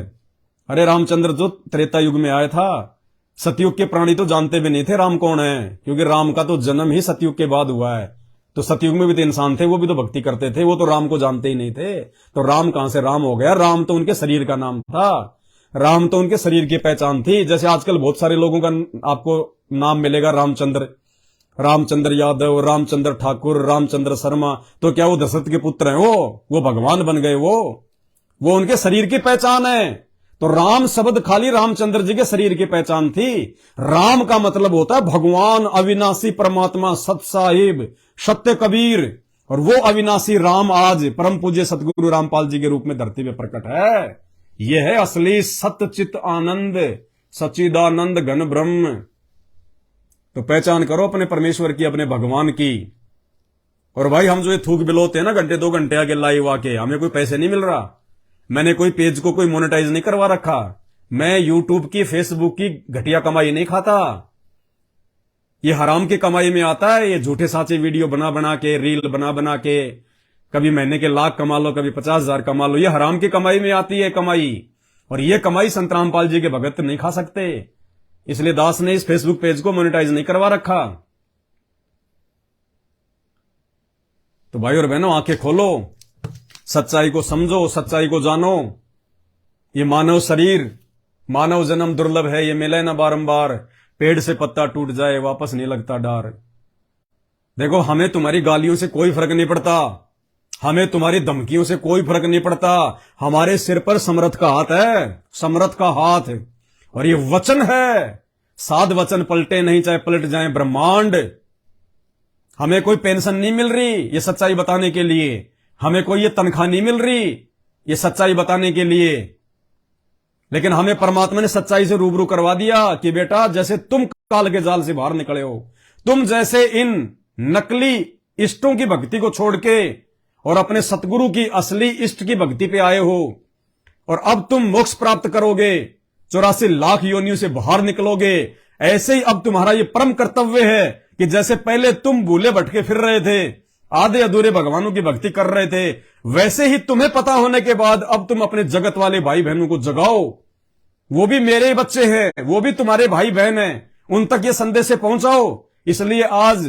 अरे रामचंद्र जो त्रेता युग में आया था, सतयुग के प्राणी तो जानते भी नहीं थे राम कौन है, क्योंकि राम का तो जन्म ही सतयुग के बाद हुआ है। तो सतयुग में भी तो इंसान थे, वो भी तो भक्ति करते थे, वो तो राम को जानते ही नहीं थे। तो राम कहां से राम हो गया? राम तो उनके शरीर का नाम था, राम तो उनके शरीर की पहचान थी। जैसे आजकल बहुत सारे लोगों का आपको नाम मिलेगा रामचंद्र, रामचंद्र यादव, रामचंद्र ठाकुर, रामचंद्र शर्मा, तो क्या वो दशरथ के पुत्र हैं? वो भगवान बन गए, वो उनके शरीर की पहचान है। तो राम शब्द खाली रामचंद्र जी के शरीर की पहचान थी। राम का मतलब होता है भगवान, अविनाशी परमात्मा, सत साहिब, सत्य कबीर। और वो अविनाशी राम आज परम पूज्य सतगुरु रामपाल जी के रूप में धरती में प्रकट है। यह है असली सत्य चित आनंद, सच्चिदानंद घन ब्रह्म। तो पहचान करो अपने परमेश्वर की, अपने भगवान की। और भाई हम जो ये थूक बिलोते हैं ना घंटे 2 घंटे आगे लाइव आके, हमें कोई पैसे नहीं मिल रहा। मैंने कोई पेज को कोई मोनेटाइज नहीं करवा रखा। मैं यूट्यूब की फेसबुक की घटिया कमाई नहीं खाता। ये हराम की कमाई में आता है। ये झूठे साचे वीडियो बना बना के, रील बना बना के, कभी महीने के लाख कमा लो, कभी 50,000 कमा लो। ये हराम की कमाई में आती है कमाई। और ये कमाई संत रामपाल जी के भगत नहीं खा सकते। इसलिए दास ने इस फेसबुक पेज को मोनेटाइज नहीं करवा रखा। तो भाई और बहनों आंखें खोलो, सच्चाई को समझो, सच्चाई को जानो। ये मानव शरीर, मानव जन्म दुर्लभ है, ये मिले ना बारंबार। पेड़ से पत्ता टूट जाए वापस नहीं लगता डार। देखो हमें तुम्हारी गालियों से कोई फर्क नहीं पड़ता, हमें तुम्हारी धमकियों से कोई फर्क नहीं पड़ता। हमारे सिर पर समर्थ का हाथ है, समर्थ का हाथ। और ये वचन है, 7 वचन पलटे नहीं चाहे पलट जाए ब्रह्मांड। हमें कोई पेंशन नहीं मिल रही ये सच्चाई बताने के लिए, हमें कोई ये तनख्वाह नहीं मिल रही ये सच्चाई बताने के लिए। लेकिन हमें परमात्मा ने सच्चाई से रूबरू करवा दिया कि बेटा जैसे तुम काल के जाल से बाहर निकले हो, तुम जैसे इन नकली इष्टों की भक्ति को छोड़ के और अपने सतगुरु की असली इष्ट की भक्ति पे आए हो, और अब तुम मोक्ष प्राप्त करोगे, 84 लाख योनियों से बाहर निकलोगे। ऐसे ही अब तुम्हारा ये परम कर्तव्य है कि जैसे पहले तुम भूले भटके फिर रहे थे, आधे अधूरे भगवानों की भक्ति कर रहे थे, वैसे ही तुम्हें पता होने के बाद अब तुम अपने जगत वाले भाई बहनों को जगाओ। वो भी मेरे बच्चे हैं, वो भी तुम्हारे भाई बहन हैं, उन तक ये संदेश पहुंचाओ। इसलिए आज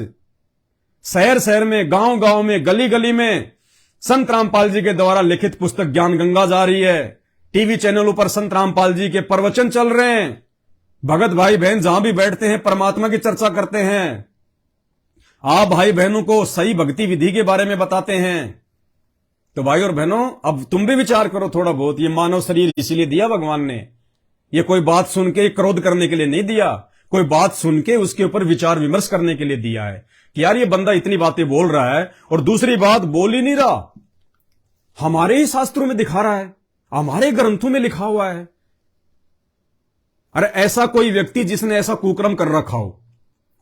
शहर शहर में, गांव गांव में, गली गली में संत रामपाल जी के द्वारा लिखित पुस्तक ज्ञान गंगा जा रही है। टीवी चैनलों पर संत रामपाल जी के प्रवचन चल रहे हैं। भगत भाई बहन जहां भी बैठते हैं परमात्मा की चर्चा करते हैं। आप भाई बहनों को सही भक्ति विधि के बारे में बताते हैं। तो भाई और बहनों अब तुम भी विचार करो थोड़ा बहुत। ये मानव शरीर इसीलिए दिया भगवान ने, ये कोई बात सुन के क्रोध करने के लिए नहीं दिया, कोई बात सुन के उसके ऊपर विचार विमर्श करने के लिए दिया है कि यार ये बंदा इतनी बातें बोल रहा है और दूसरी बात बोल ही नहीं रहा, हमारे ही शास्त्रों में दिखा रहा है, हमारे ग्रंथों में लिखा हुआ है। अरे ऐसा कोई व्यक्ति जिसने ऐसा कुकर्म कर रखा हो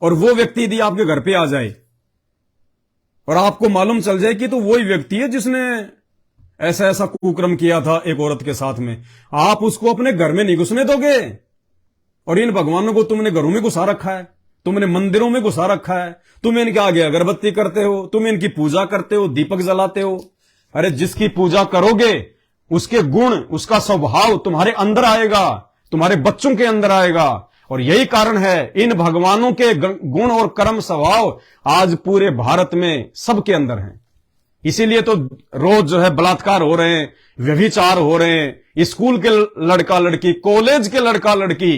और वो व्यक्ति यदि आपके घर पे आ जाए, और आपको मालूम चल जाए कि तो वही व्यक्ति है जिसने ऐसा ऐसा कुकर्म किया था एक औरत के साथ में, आप उसको अपने घर में नहीं घुसने दोगे। और इन भगवानों को तुमने घरों में घुसा रखा है, तुमने मंदिरों में घुसा रखा है, तुम इनके आगे अगरबत्ती करते हो, तुम इनकी पूजा करते हो, दीपक जलाते हो। अरे जिसकी पूजा करोगे उसके गुण, उसका स्वभाव तुम्हारे अंदर आएगा, तुम्हारे बच्चों के अंदर आएगा। और यही कारण है इन भगवानों के गुण और कर्म स्वभाव आज पूरे भारत में सबके अंदर हैं। इसीलिए तो रोज जो है बलात्कार हो रहे हैं, व्यभिचार हो रहे हैं, स्कूल के लड़का लड़की, कॉलेज के लड़का लड़की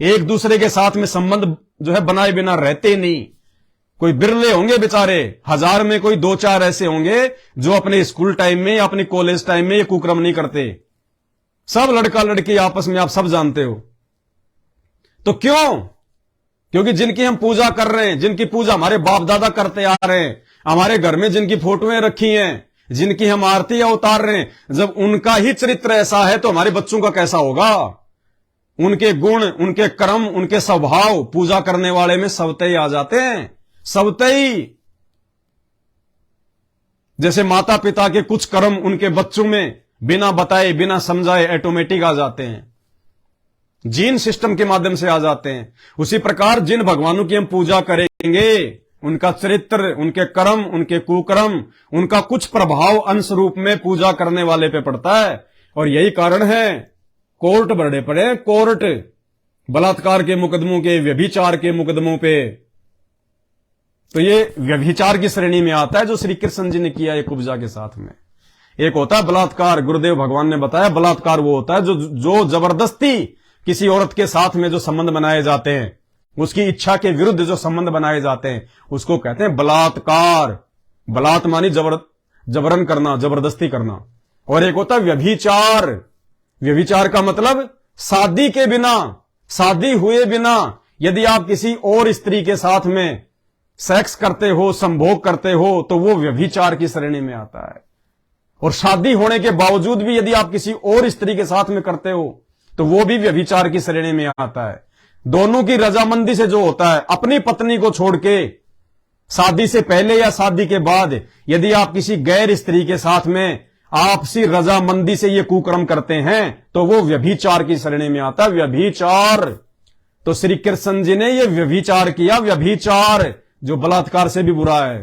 एक दूसरे के साथ में संबंध जो है बनाए बिना रहते नहीं। कोई बिरले होंगे बेचारे, 1000 में कोई 2-4 ऐसे होंगे जो अपने स्कूल टाइम में या अपने कॉलेज टाइम में ये कुकर्म नहीं करते। सब लड़का लड़की आपस में आप सब जानते हो। तो क्यों? क्योंकि जिनकी हम पूजा कर रहे हैं, जिनकी पूजा हमारे बाप दादा करते आ रहे हैं, हमारे घर में जिनकी फोटोएं रखी हैं, जिनकी हम आरतियां उतार रहे हैं, जब उनका ही चरित्र ऐसा है तो हमारे बच्चों का कैसा होगा? उनके गुण, उनके कर्म, उनके स्वभाव पूजा करने वाले में सबतई आ जाते हैं, सबतई। जैसे माता पिता के कुछ कर्म उनके बच्चों में बिना बताए, बिना समझाए ऑटोमेटिक आ जाते हैं, जीन सिस्टम के माध्यम से आ जाते हैं। उसी प्रकार जिन भगवानों की हम पूजा करेंगे उनका चरित्र, उनके कर्म, उनके कुकर्म, उनका कुछ प्रभाव अंश रूप में पूजा करने वाले पे पड़ता है। और यही कारण है कोर्ट बड़े पड़े, कोर्ट बलात्कार के मुकदमों के, व्यभिचार के मुकदमों पे। तो ये व्यभिचार की श्रेणी में आता है जो श्री कृष्ण जी ने किया एक उपजा के साथ में। एक होता है बलात्कार, गुरुदेव भगवान ने बताया बलात्कार वो होता है जो जबरदस्ती किसी औरत के साथ में जो संबंध बनाए जाते हैं, उसकी इच्छा के विरुद्ध जो संबंध बनाए जाते हैं, उसको कहते हैं बलात्कार। बलात् मानी जबरन करना, जबरदस्ती करना। और एक होता है व्यभिचार। व्यभिचार का मतलब शादी के बिना, शादी हुए बिना यदि आप किसी और स्त्री के साथ में सेक्स करते हो, संभोग करते हो, तो वो व्यभिचार की श्रेणी में आता है। और शादी होने के बावजूद भी यदि आप किसी और स्त्री के साथ में करते हो तो वो भी व्यभिचार की श्रेणी में आता है। दोनों की रजामंदी से जो होता है, अपनी पत्नी को छोड़ के शादी से पहले या शादी के बाद यदि आप किसी गैर स्त्री के साथ में आपसी रजामंदी से ये कुकर्म करते हैं तो वो व्यभिचार की श्रेणी में आता है, व्यभिचार। तो श्री कृष्ण जी ने ये व्यभिचार किया, व्यभिचार जो बलात्कार से भी बुरा है।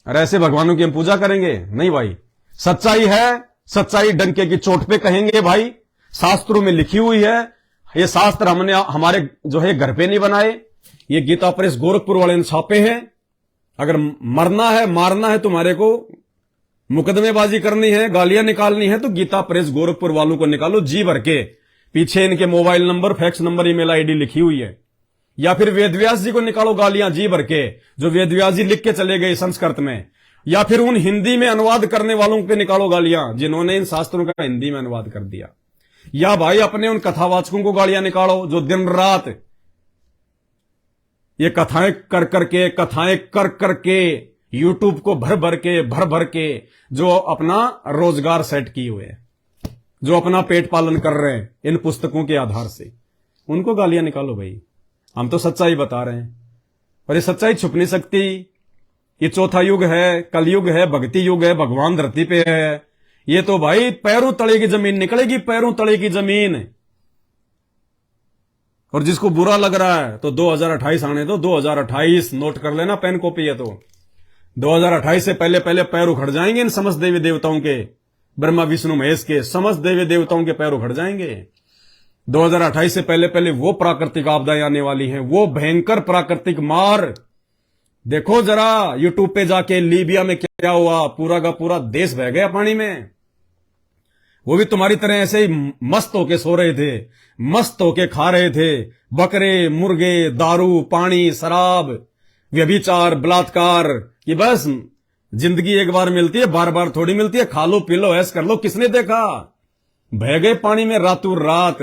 अरे ऐसे भगवानों की हम पूजा करेंगे? नहीं भाई। सच्चाई है, सच्चाई डंके की चोट पे कहेंगे भाई। शास्त्रों में लिखी हुई है, ये शास्त्र हमने हमारे जो है घर पे नहीं बनाए, ये गीता प्रेस गोरखपुर वाले ने छापे हैं। अगर मरना है, मारना है, तुम्हारे को मुकदमेबाजी करनी है, गालियां निकालनी है, तो गीता प्रेस गोरखपुर वालों को निकालो जी भर के। पीछे इनके mobile number, fax number, email ID लिखी हुई है। या फिर वेदव्यास जी को निकालो गालियां जी भर के, जो वेदव्यास जी लिख के चले गए संस्कृत में। या फिर उन हिंदी में अनुवाद करने वालों पे निकालो गालियां जिन्होंने इन शास्त्रों का हिंदी में अनुवाद कर दिया। या भाई अपने उन कथावाचकों को गालियां निकालो जो दिन रात ये कथाएं कर करके यूट्यूब को भर भर के जो अपना रोजगार सेट किए हुए हैं, जो अपना पेट पालन कर रहे हैं इन पुस्तकों के आधार से, उनको गालियां निकालो भाई। हम तो सच्चाई बता रहे हैं और ये सच्चाई छुप नहीं सकती। ये चौथा युग है, कलयुग है, भक्ति युग है, भगवान धरती पे है। ये तो भाई पैरों तले की जमीन निकलेगी, पैरों तले की जमीन। और जिसको बुरा लग रहा है तो 2028 आने दो, 2028 नोट कर लेना, पेन कॉपी है तो 2028 से पहले पहले पैर उखड़ जाएंगे इन समस्त देवी देवताओं के, ब्रह्मा विष्णु महेश के समस्त देवी देवताओं के पैर उखड़ जाएंगे। 2028 से पहले पहले वो प्राकृतिक आपदाएं आने वाली हैं, वो भयंकर प्राकृतिक मार। देखो जरा यूट्यूब पे जाके लीबिया में क्या हुआ, पूरा का पूरा देश बह गया पानी में। वो भी तुम्हारी तरह ऐसे ही मस्त होके सो रहे थे, मस्त होके खा रहे थे, बकरे, मुर्गे, दारू, पानी, शराब, व्यभिचार, बलात्कार। कि बस जिंदगी एक बार मिलती है, बार बार थोड़ी मिलती है, खा लो पी लो ऐश कर लो। किसने देखा? बह गए पानी में रातों रात।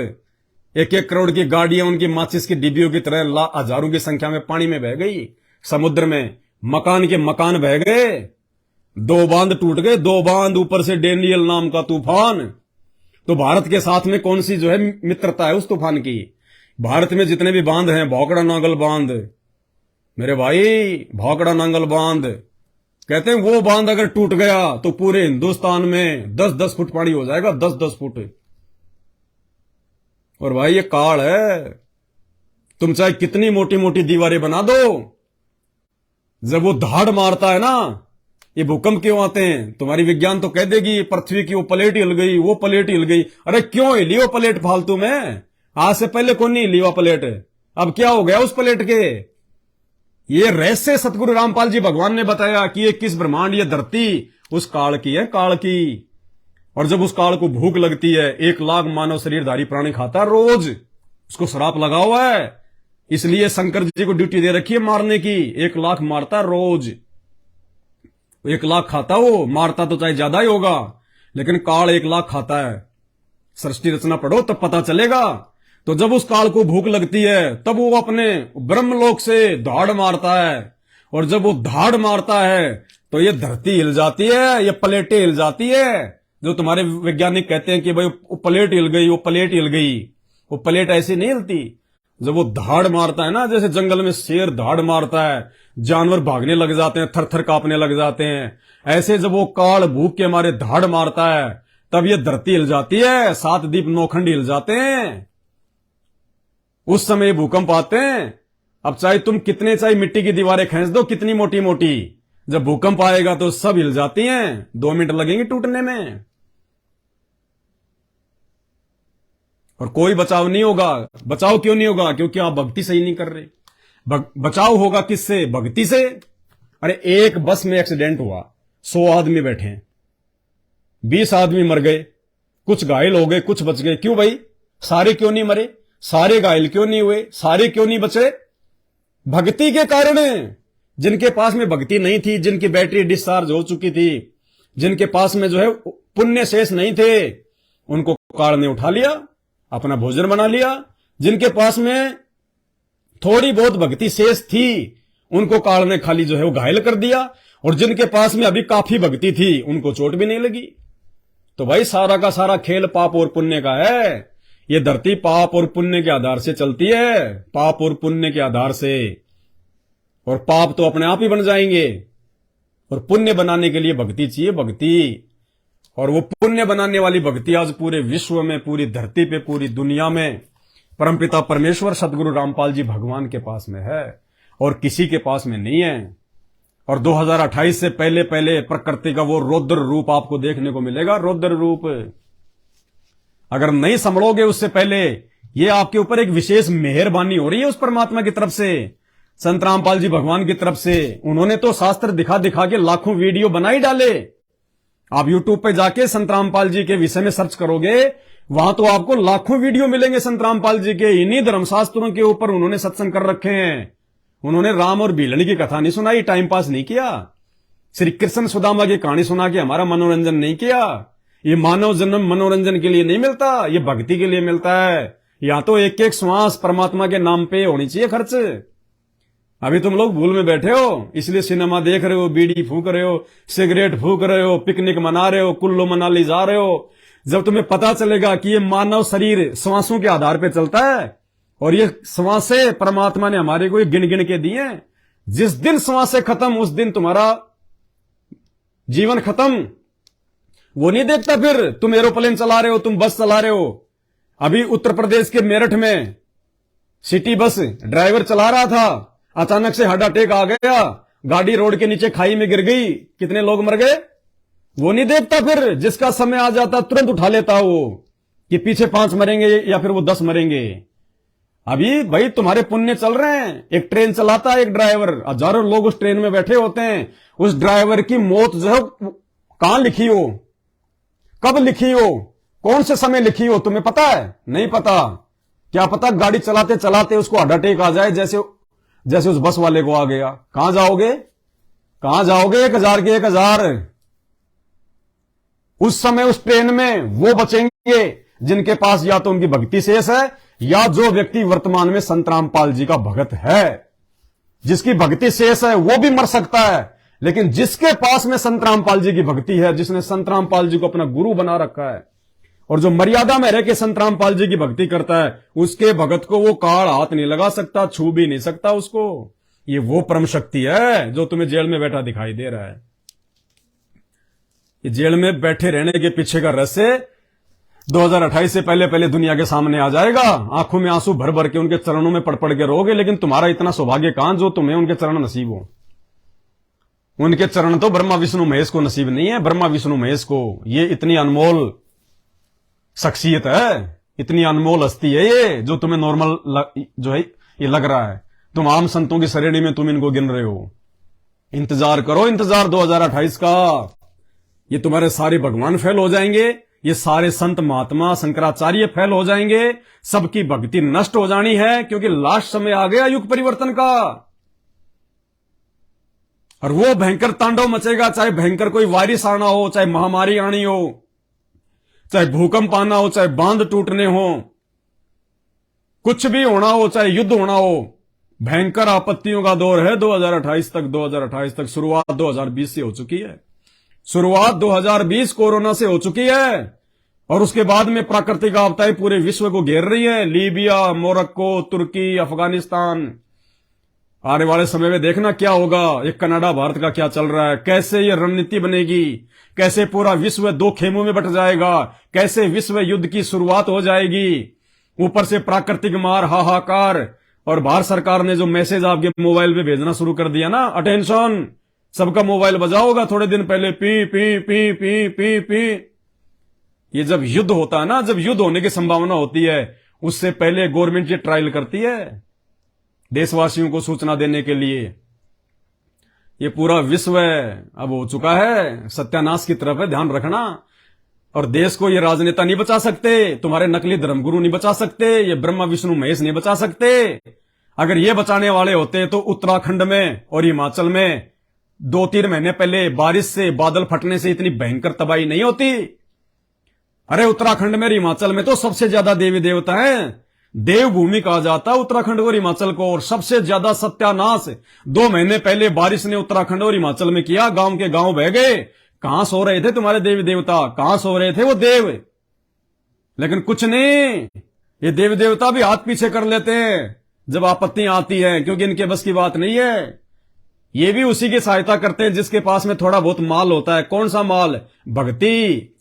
1-1 करोड़ की गाड़ियां उनकी माचिस की डिब्बियों की तरह हजारों की संख्या में पानी में बह गई समुद्र में। मकान के मकान बह गए, 2 बांध टूट गए, 2 बांध, ऊपर से डेनियल नाम का तूफान। तो भारत के साथ में कौन सी जो है मित्रता है उस तूफान की? भारत में जितने भी बांध हैं, भौकड़ा नागल बांध, मेरे भाई भाखड़ा नांगल बांध, कहते हैं वो बांध अगर टूट गया तो पूरे हिंदुस्तान में 10-10 फुट पानी हो जाएगा, 10-10 फुट। और भाई ये काल है, तुम चाहे कितनी मोटी मोटी दीवारें बना दो, जब वो धाड़ मारता है ना, ये भूकंप क्यों आते हैं? तुम्हारी विज्ञान तो कह देगी पृथ्वी की वो प्लेट हिल गई, वो प्लेट हिल गई। अरे क्यों हिली वो प्लेट फालतू में? आज से पहले कौन नहीं हिली वो प्लेट? अब क्या हो गया उस प्लेट के? ये रहस्य सतगुरु रामपाल जी भगवान ने बताया कि ये किस ब्रह्मांड, ये धरती उस काल की है, काल की। और जब उस काल को भूख लगती है, 1 लाख मानव शरीरधारी प्राणी खाता है रोज, उसको श्राप लगा हुआ है, इसलिए शंकर जी को ड्यूटी दे रखी है मारने की। 1 लाख मारता है रोज, 1 लाख खाता, वो मारता तो चाहे ज्यादा ही होगा, लेकिन काल 1 लाख खाता है। सृष्टि रचना पढ़ो तब पता चलेगा। तो जब उस काल को भूख लगती है तब वो अपने ब्रह्मलोक से धाड़ मारता है, और जब वो धाड़ मारता है तो ये धरती हिल जाती है, ये प्लेटें हिल जाती है। जो तुम्हारे वैज्ञानिक कहते हैं कि भाई वो प्लेट हिल गई, वो प्लेट हिल गई, वो प्लेट ऐसी नहीं हिलती। जब वो धाड़ मारता है ना, जैसे जंगल में शेर धाड़ मारता है, जानवर भागने लग जाते हैं, थर-थर कांपने लग जाते हैं, ऐसे जब वो काल भूख के मारे धाड़ मारता है तब ये धरती हिल जाती है, 7 दीप नौखंड हिल जाते हैं। उस समय भूकंप आते हैं। अब चाहे तुम कितने चाहे मिट्टी की दीवारें खींच दो, कितनी मोटी मोटी, जब भूकंप आएगा तो सब हिल जाती हैं, 2 मिनट लगेंगे टूटने में, और कोई बचाव नहीं होगा। बचाव क्यों नहीं होगा? क्योंकि आप भक्ति सही नहीं कर रहे। बचाव होगा किससे? भक्ति से। अरे एक बस में एक्सीडेंट हुआ, 100 आदमी बैठे हैं, 20 आदमी मर गए, कुछ घायल हो गए, कुछ बच गए। क्यों भाई? सारे क्यों नहीं मरे? सारे घायल क्यों नहीं हुए? सारे क्यों नहीं बचे? भक्ति के कारण। जिनके पास में भक्ति नहीं थी, जिनकी बैटरी डिस्चार्ज हो चुकी थी, जिनके पास में जो है पुण्य शेष नहीं थे, उनको काल ने उठा लिया, अपना भोजन बना लिया। जिनके पास में थोड़ी बहुत भक्ति शेष थी, उनको काल ने खाली जो है वो घायल कर दिया, और जिनके पास में अभी काफी भक्ति थी, उनको चोट भी नहीं लगी। तो भाई सारा का सारा खेल पाप और पुण्य का है। ये धरती पाप और पुण्य के आधार से चलती है, पाप और पुण्य के आधार से। और पाप तो अपने आप ही बन जाएंगे, और पुण्य बनाने के लिए भक्ति चाहिए, भक्ति। और वो पुण्य बनाने वाली भक्ति आज पूरे विश्व में, पूरी धरती पे, पूरी दुनिया में परमपिता परमेश्वर सतगुरु रामपाल जी भगवान के पास में है, और किसी के पास में नहीं है। और 2028 से पहले पहले प्रकृति का वो रौद्र रूप आपको देखने को मिलेगा, रौद्र रूप। अगर नहीं संभलोगे उससे पहले, ये आपके ऊपर एक विशेष मेहरबानी हो रही है उस परमात्मा की तरफ से, संत रामपाल जी भगवान की तरफ से। उन्होंने तो शास्त्र दिखा दिखा के लाखों वीडियो बना ही डाले। आप यूट्यूब पे जाके संत रामपाल जी के विषय में सर्च करोगे, वहां तो आपको लाखों वीडियो मिलेंगे संत रामपाल जी के। इन्हीं धर्मशास्त्रों के ऊपर उन्होंने सत्संग कर रखे हैं। उन्होंने राम और भीलनी की कथा नहीं सुनाई, टाइम पास नहीं किया। श्री कृष्ण सुदामा की कहानी सुना के हमारा मनोरंजन नहीं किया। ये मानव जन्म मनोरंजन के लिए नहीं मिलता, ये भक्ति के लिए मिलता है। या तो एक एक श्वास परमात्मा के नाम पे होनी चाहिए खर्च। अभी तुम लोग भूल में बैठे हो, इसलिए सिनेमा देख रहे हो, बीड़ी फूक रहे हो, सिगरेट फूक रहे हो, पिकनिक मना रहे हो, कुल्लू मनाली जा रहे हो। जब तुम्हें पता चलेगा कि ये मानव शरीर श्वासों के आधार पे चलता है, और ये श्वासें परमात्मा ने हमारे को गिन गिन के दी हैं। जिस दिन श्वासें खत्म, उस दिन तुम्हारा जीवन खत्म। वो नहीं देखता फिर तुम एरोप्लेन चला रहे हो, तुम बस चला रहे हो। अभी उत्तर प्रदेश के मेरठ में सिटी बस ड्राइवर चला रहा था, अचानक से हार्ट अटैक आ गया, गाड़ी रोड के नीचे खाई में गिर गई, कितने लोग मर गए। वो नहीं देखता फिर, जिसका समय आ जाता तुरंत उठा लेता वो, कि पीछे 5 मरेंगे या फिर वो 10 मरेंगे। अभी भाई तुम्हारे पुण्य चल रहे हैं। एक ट्रेन चलाता है एक ड्राइवर, हजारों लोग उस ट्रेन में बैठे होते हैं। उस ड्राइवर की मौत जो है कहां लिखी हो, कब लिखी हो, कौन से समय लिखी हो, तुम्हें पता है? नहीं पता। क्या पता गाड़ी चलाते चलाते उसको हार्ट अटैक आ जाए, जैसे उस बस वाले को आ गया। कहां जाओगे, कहां जाओगे? 1000 के 1000। उस समय उस ट्रेन में वो बचेंगे जिनके पास या तो उनकी भक्ति शेष है, या जो व्यक्ति वर्तमान में संत रामपाल जी का भगत है। जिसकी भक्ति शेष है वो भी मर सकता है, लेकिन जिसके पास में संत रामपाल जी की भक्ति है, जिसने संत रामपाल जी को अपना गुरु बना रखा है, और जो मर्यादा में रह के संत रामपाल जी की भक्ति करता है, उसके भगत को वो काल हाथ नहीं लगा सकता, छू भी नहीं सकता उसको। ये वो परम शक्ति है जो तुम्हें जेल में बैठा दिखाई दे रहा है। ये जेल में बैठे रहने के पीछे का रहस्य 2028 से पहले पहले दुनिया के सामने आ जाएगा। आंखों में आंसू भर भर के उनके चरणों में पड़ पड़ के रोगे, लेकिन तुम्हारा इतना सौभाग्य कहां जो तुम्हें उनके चरण नसीब हो। उनके चरण तो ब्रह्मा विष्णु महेश को नसीब नहीं है। ब्रह्मा विष्णु महेश को ये इतनी अनमोल शख्सियत है, इतनी अनमोल हस्ती है ये, जो तुम्हें नॉर्मल जो है ये लग रहा है। तुम आम संतों की श्रेणी में तुम इनको गिन रहे हो। इंतजार करो, इंतजार 2028 का। ये तुम्हारे सारे भगवान फेल हो जाएंगे, ये सारे संत महात्मा शंकराचार्य फेल हो जाएंगे, सबकी भक्ति नष्ट हो जानी है, क्योंकि लास्ट समय आ गया युग परिवर्तन का। और वो भयंकर तांडव मचेगा, चाहे भयंकर कोई वायरस आना हो, चाहे महामारी आनी हो, चाहे भूकंप आना हो, चाहे बांध टूटने हो, कुछ भी होना हो, चाहे युद्ध होना हो। भयंकर आपत्तियों का दौर है 2028 तक। 2028 तक शुरुआत 2020 से हो चुकी है। शुरुआत 2020 कोरोना से हो चुकी है, और उसके बाद में प्राकृतिक आपदाएं पूरे विश्व को घेर रही है। लीबिया, मोरक्को, तुर्की, अफगानिस्तान। आने वाले समय में देखना क्या होगा। ये कनाडा भारत का क्या चल रहा है, कैसे ये रणनीति बनेगी, कैसे पूरा विश्व दो खेमों में बट जाएगा, कैसे विश्व युद्ध की शुरुआत हो जाएगी। ऊपर से प्राकृतिक मार, हाहाकार, और भारत सरकार ने जो मैसेज आपके मोबाइल पे भेजना शुरू कर दिया ना, अटेंशन, सबका मोबाइल बजा होगा थोड़े दिन पहले, P P P P P P. ये जब युद्ध होता है ना, जब युद्ध होने की संभावना होती है, उससे पहले गवर्नमेंट ये ट्रायल करती है देशवासियों को सूचना देने के लिए। ये पूरा विश्व अब हो चुका है सत्यानाश की तरफ है, ध्यान रखना। और देश को ये राजनेता नहीं बचा सकते, तुम्हारे नकली धर्मगुरु नहीं बचा सकते, ये ब्रह्मा विष्णु महेश नहीं बचा सकते। अगर ये बचाने वाले होते तो उत्तराखंड में और हिमाचल में 2-3 महीने पहले बारिश से, बादल फटने से इतनी भयंकर तबाही नहीं होती। अरे उत्तराखंड में, हिमाचल में तो सबसे ज्यादा देवी देवता हैं। देवभूमि कहा जाता है उत्तराखंड और हिमाचल को, और सबसे ज्यादा सत्यानाश 2 महीने पहले बारिश ने उत्तराखंड और हिमाचल में किया। गांव के गांव बह गए। कहां सो रहे थे तुम्हारे देवी देवता, कहां सो रहे थे वो देव? लेकिन कुछ नहीं, ये देवी देवता भी हाथ पीछे कर लेते हैं जब आपत्तियां आती हैं, क्योंकि इनके बस की बात नहीं है। ये भी उसी की सहायता करते हैं जिसके पास में थोड़ा बहुत माल होता है। कौन सा माल? भक्ति।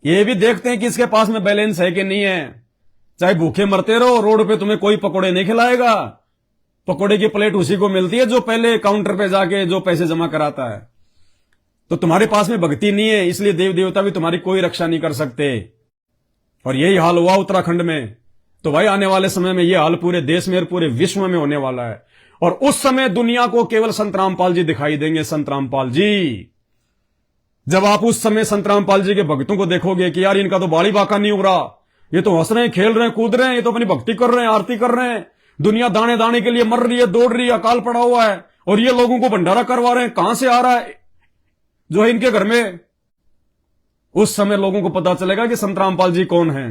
ये भी देखते हैं कि इसके पास में बैलेंस है कि नहीं है। चाहे भूखे मरते रहो, रोड पे तुम्हें कोई पकोड़े नहीं खिलाएगा। पकोड़े की प्लेट उसी को मिलती है जो पहले काउंटर पे जाके जो पैसे जमा कराता है। तो तुम्हारे पास में भक्ति नहीं है, इसलिए देव देवता भी तुम्हारी कोई रक्षा नहीं कर सकते। और यही हाल हुआ उत्तराखंड में। तो भाई आने वाले समय में यह हाल पूरे देश में और पूरे विश्व में होने वाला है। और उस समय दुनिया को केवल संत रामपाल जी दिखाई देंगे। संत रामपाल जी, जब आप उस समय संत रामपाल जी के भक्तों को देखोगे कि यार इनका तो बाड़ी बाका नहीं उग रहा, ये तो हंस रहे हैं, खेल रहे हैं, कूद रहे हैं, ये तो अपनी भक्ति कर रहे हैं, आरती कर रहे हैं, दुनिया दाने दाने के लिए मर रही है, दौड़ रही है, अकाल पड़ा हुआ है, और ये लोगों को भंडारा करवा रहे हैं। कहां से आ रहा है जो है इनके घर में? उस समय लोगों को पता चलेगा कि संत रामपाल जी कौन है,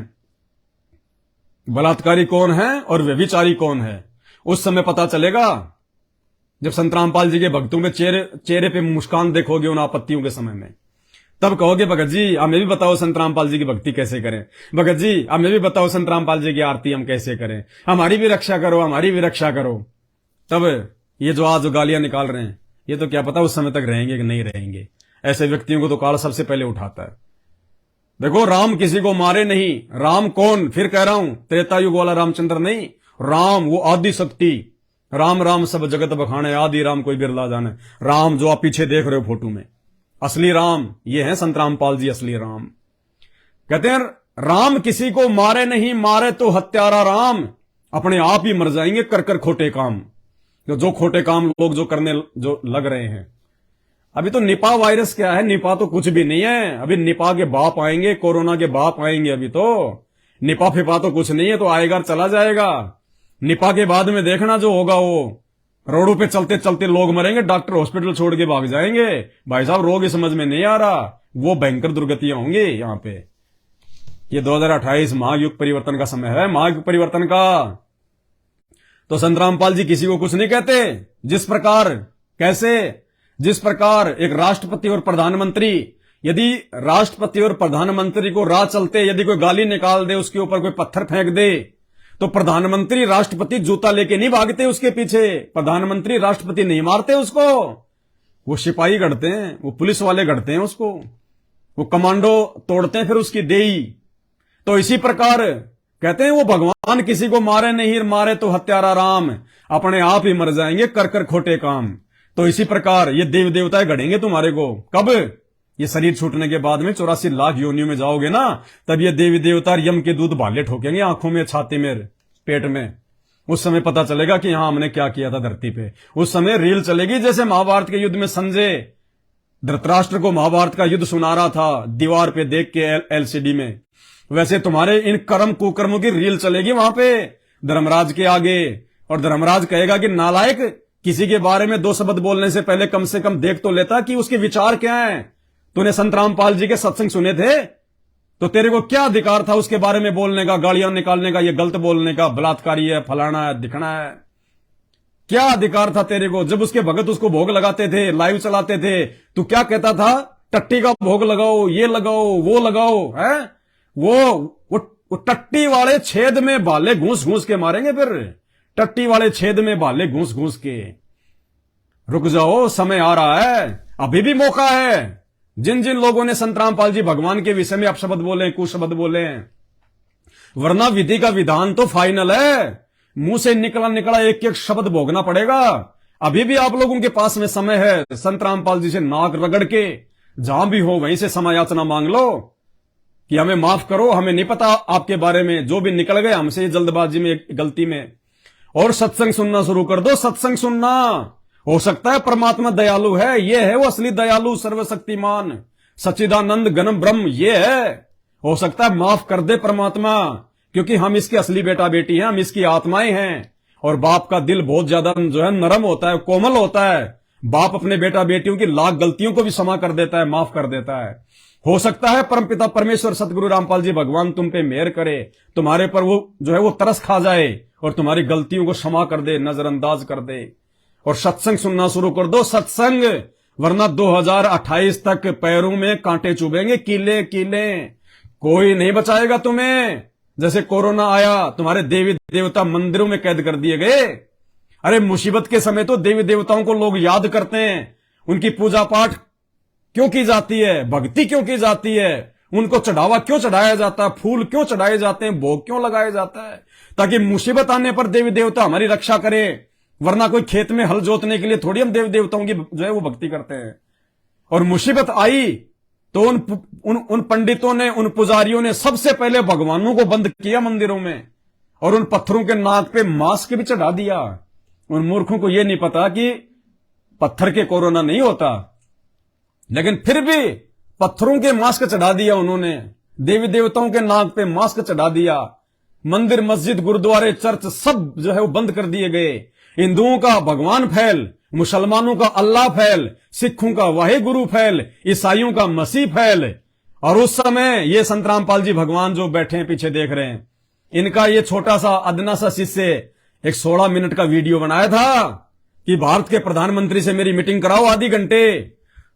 बलात्कारी कौन है और व्यभिचारी कौन है। उस समय पता चलेगा जब संत रामपाल जी के भक्तों में चेहरे पे मुस्कान देखोगे उन आपत्तियों के समय में। तब कहोगे भगत जी हमें भी बताओ संत रामपाल जी की भक्ति कैसे करें, भगत जी हमें भी बताओ संत रामपाल जी की आरती हम कैसे करें, हमारी भी रक्षा करो, हमारी भी रक्षा करो। तब ये जो आज गालियां निकाल रहे हैं, ये तो क्या पता उस समय तक रहेंगे कि नहीं रहेंगे। ऐसे व्यक्तियों को तो काल सबसे पहले उठाता है। देखो, राम किसी को मारे नहीं। राम कौन? फिर कह रहा हूं, त्रेता युग वाला रामचंद्र नहीं, राम वो आदि शक्ति। राम राम सब जगत बखाने, आदि राम कोई बिरला जाने। राम जो आप पीछे देख रहे हो फोटो में, असली राम ये है संत रामपाल जी, असली राम। कहते हैं राम किसी को मारे नहीं, मारे तो हत्यारा राम, अपने आप ही मर जाएंगे कर कर खोटे काम। जो खोटे काम लोग जो करने जो लग रहे हैं। अभी तो निपा वायरस क्या है, निपा तो कुछ भी नहीं है। अभी निपा के बाप आएंगे, कोरोना के बाप आएंगे। अभी तो निपा फिपा तो कुछ नहीं है, तो आएगा चला जाएगा। निपा के बाद में देखना जो होगा, वो रोडों पे चलते चलते लोग मरेंगे, डॉक्टर हॉस्पिटल छोड़ के भाग जाएंगे। भाई साहब रोग समझ में नहीं आ रहा, वो भयंकर दुर्गतियां होंगी यहां पे। ये 2028 महायुग परिवर्तन का समय है, महायुग परिवर्तन का। तो संत रामपाल जी किसी को कुछ नहीं कहते। जिस प्रकार कैसे, जिस प्रकार एक राष्ट्रपति और प्रधानमंत्री, यदि राष्ट्रपति और प्रधानमंत्री को राह चलते यदि कोई गाली निकाल दे, उसके ऊपर कोई पत्थर फेंक दे, तो प्रधानमंत्री राष्ट्रपति जूता लेके नहीं भागते उसके पीछे, प्रधानमंत्री राष्ट्रपति नहीं मारते उसको, वो सिपाही गढ़ते हैं, वो पुलिस वाले गढ़ते हैं उसको, वो कमांडो तोड़ते हैं फिर उसकी देई। तो इसी प्रकार कहते हैं वो भगवान किसी को मारे नहीं, मारे तो हत्यारा राम, अपने आप ही मर जाएंगे कर कर खोटे काम। तो इसी प्रकार ये देव देवताएं गढ़ेंगे तुम्हारे को। कब? ये शरीर छूटने के बाद में 84 लाख योनियों में जाओगे ना, तब ये देवी देवता यम के दूध भाले ठोकेंगे आंखों में, छाती में, पेट में। उस समय पता चलेगा कि हाँ हमने क्या किया था धरती पे। उस समय रील चलेगी, जैसे महाभारत के युद्ध में संजय धृतराष्ट्र को महाभारत का युद्ध सुना रहा था दीवार पे देख के एलसीडी में, वैसे तुम्हारे इन कर्म कुकर्मों की रील चलेगी वहां पे धर्मराज के आगे। और धर्मराज कहेगा कि नालायक, किसी के बारे में 2 शब्द बोलने से पहले कम से कम देख तो लेता कि उसके विचार क्या हैं। तूने संत रामपाल जी के सत्संग सुने थे, तो तेरे को क्या अधिकार था उसके बारे में बोलने का, गालियां निकालने का, ये गलत बोलने का, बलात्कारी है, फलाना है, दिखना है? क्या अधिकार था तेरे को? जब उसके भगत उसको भोग लगाते थे, लाइव चलाते थे, तू क्या कहता था? टट्टी का भोग लगाओ, ये लगाओ, वो लगाओ, है? वो टट्टी वाले छेद में भाले घूस घूस के मारेंगे, फिर टट्टी वाले छेद में भाले घूस घूस के। रुक जाओ, समय आ रहा है, अभी भी मौका है। जिन जिन लोगों ने संत रामपाल जी भगवान के विषय में अपशब्द बोले, कुशब्द बोले, वरना विधि का विधान तो फाइनल है, मुंह से निकला निकला एक एक शब्द भोगना पड़ेगा। अभी भी आप लोगों के पास में समय है, संत रामपाल जी से नाक रगड़ के जहां भी हो वहीं से समय याचना मांग लो कि हमें माफ करो, हमें नहीं पता आपके बारे में, जो भी निकल गए हमसे जल्दबाजी में, गलती में। और सत्संग सुनना शुरू कर दो, सत्संग सुनना। हो सकता है परमात्मा दयालु है, ये है वो असली दयालु, सर्वशक्तिमान सच्चिदानंद गणम ब्रह्म, ये है। हो सकता है माफ कर दे परमात्मा, क्योंकि हम इसके असली बेटा बेटी हैं, हम इसकी आत्माएं हैं। और बाप का दिल बहुत ज्यादा जो है नरम होता है, कोमल होता है। बाप अपने बेटा बेटियों की लाख गलतियों को भी क्षमा कर देता है, माफ कर देता है। हो सकता है परमपिता परमेश्वर सतगुरु रामपाल जी भगवान तुम पे मेहर करे, तुम्हारे पर वो जो है वो तरस खा जाए और तुम्हारी गलतियों को क्षमा कर दे, नजरअंदाज कर दे। और सत्संग सुनना शुरू कर दो, सत्संग, वरना 2028 तक पैरों में कांटे चुभेंगे, कीले कीले, कोई नहीं बचाएगा तुम्हें। जैसे कोरोना आया, तुम्हारे देवी देवता मंदिरों में कैद कर दिए गए। अरे मुसीबत के समय तो देवी देवताओं को लोग याद करते हैं, उनकी पूजा पाठ क्यों की जाती है, भक्ति क्यों की जाती है, उनको चढ़ावा क्यों चढ़ाया जाता है, फूल क्यों चढ़ाए जाते हैं, भोग क्यों लगाया जाता है, ताकि मुसीबत आने पर देवी देवता हमारी रक्षा करे। वरना कोई खेत में हल जोतने के लिए थोड़ी हम देवी देवताओं की जो है वो भक्ति करते हैं। और मुसीबत आई तो उन पंडितों ने, उन पुजारियों ने सबसे पहले भगवानों को बंद किया मंदिरों में, और उन पत्थरों के नाक पे मास्क भी चढ़ा दिया। उन मूर्खों को यह नहीं पता कि पत्थर के कोरोना नहीं होता, लेकिन फिर भी पत्थरों के मास्क चढ़ा दिया उन्होंने, देवी देवताओं के नाक पे मास्क चढ़ा दिया। मंदिर, मस्जिद, गुरुद्वारे, चर्च सब जो है वो बंद कर दिए गए। हिंदुओं का भगवान फैल, मुसलमानों का अल्लाह फैल, सिखों का वाहे गुरु फैल, ईसाइयों का मसीह फैल। और उस समय ये संत रामपाल जी भगवान जो बैठे हैं पीछे देख रहे हैं, इनका ये छोटा सा अदना सा शिष्य एक 16 मिनट का वीडियो बनाया था कि भारत के प्रधानमंत्री से मेरी मीटिंग कराओ आधी घंटे,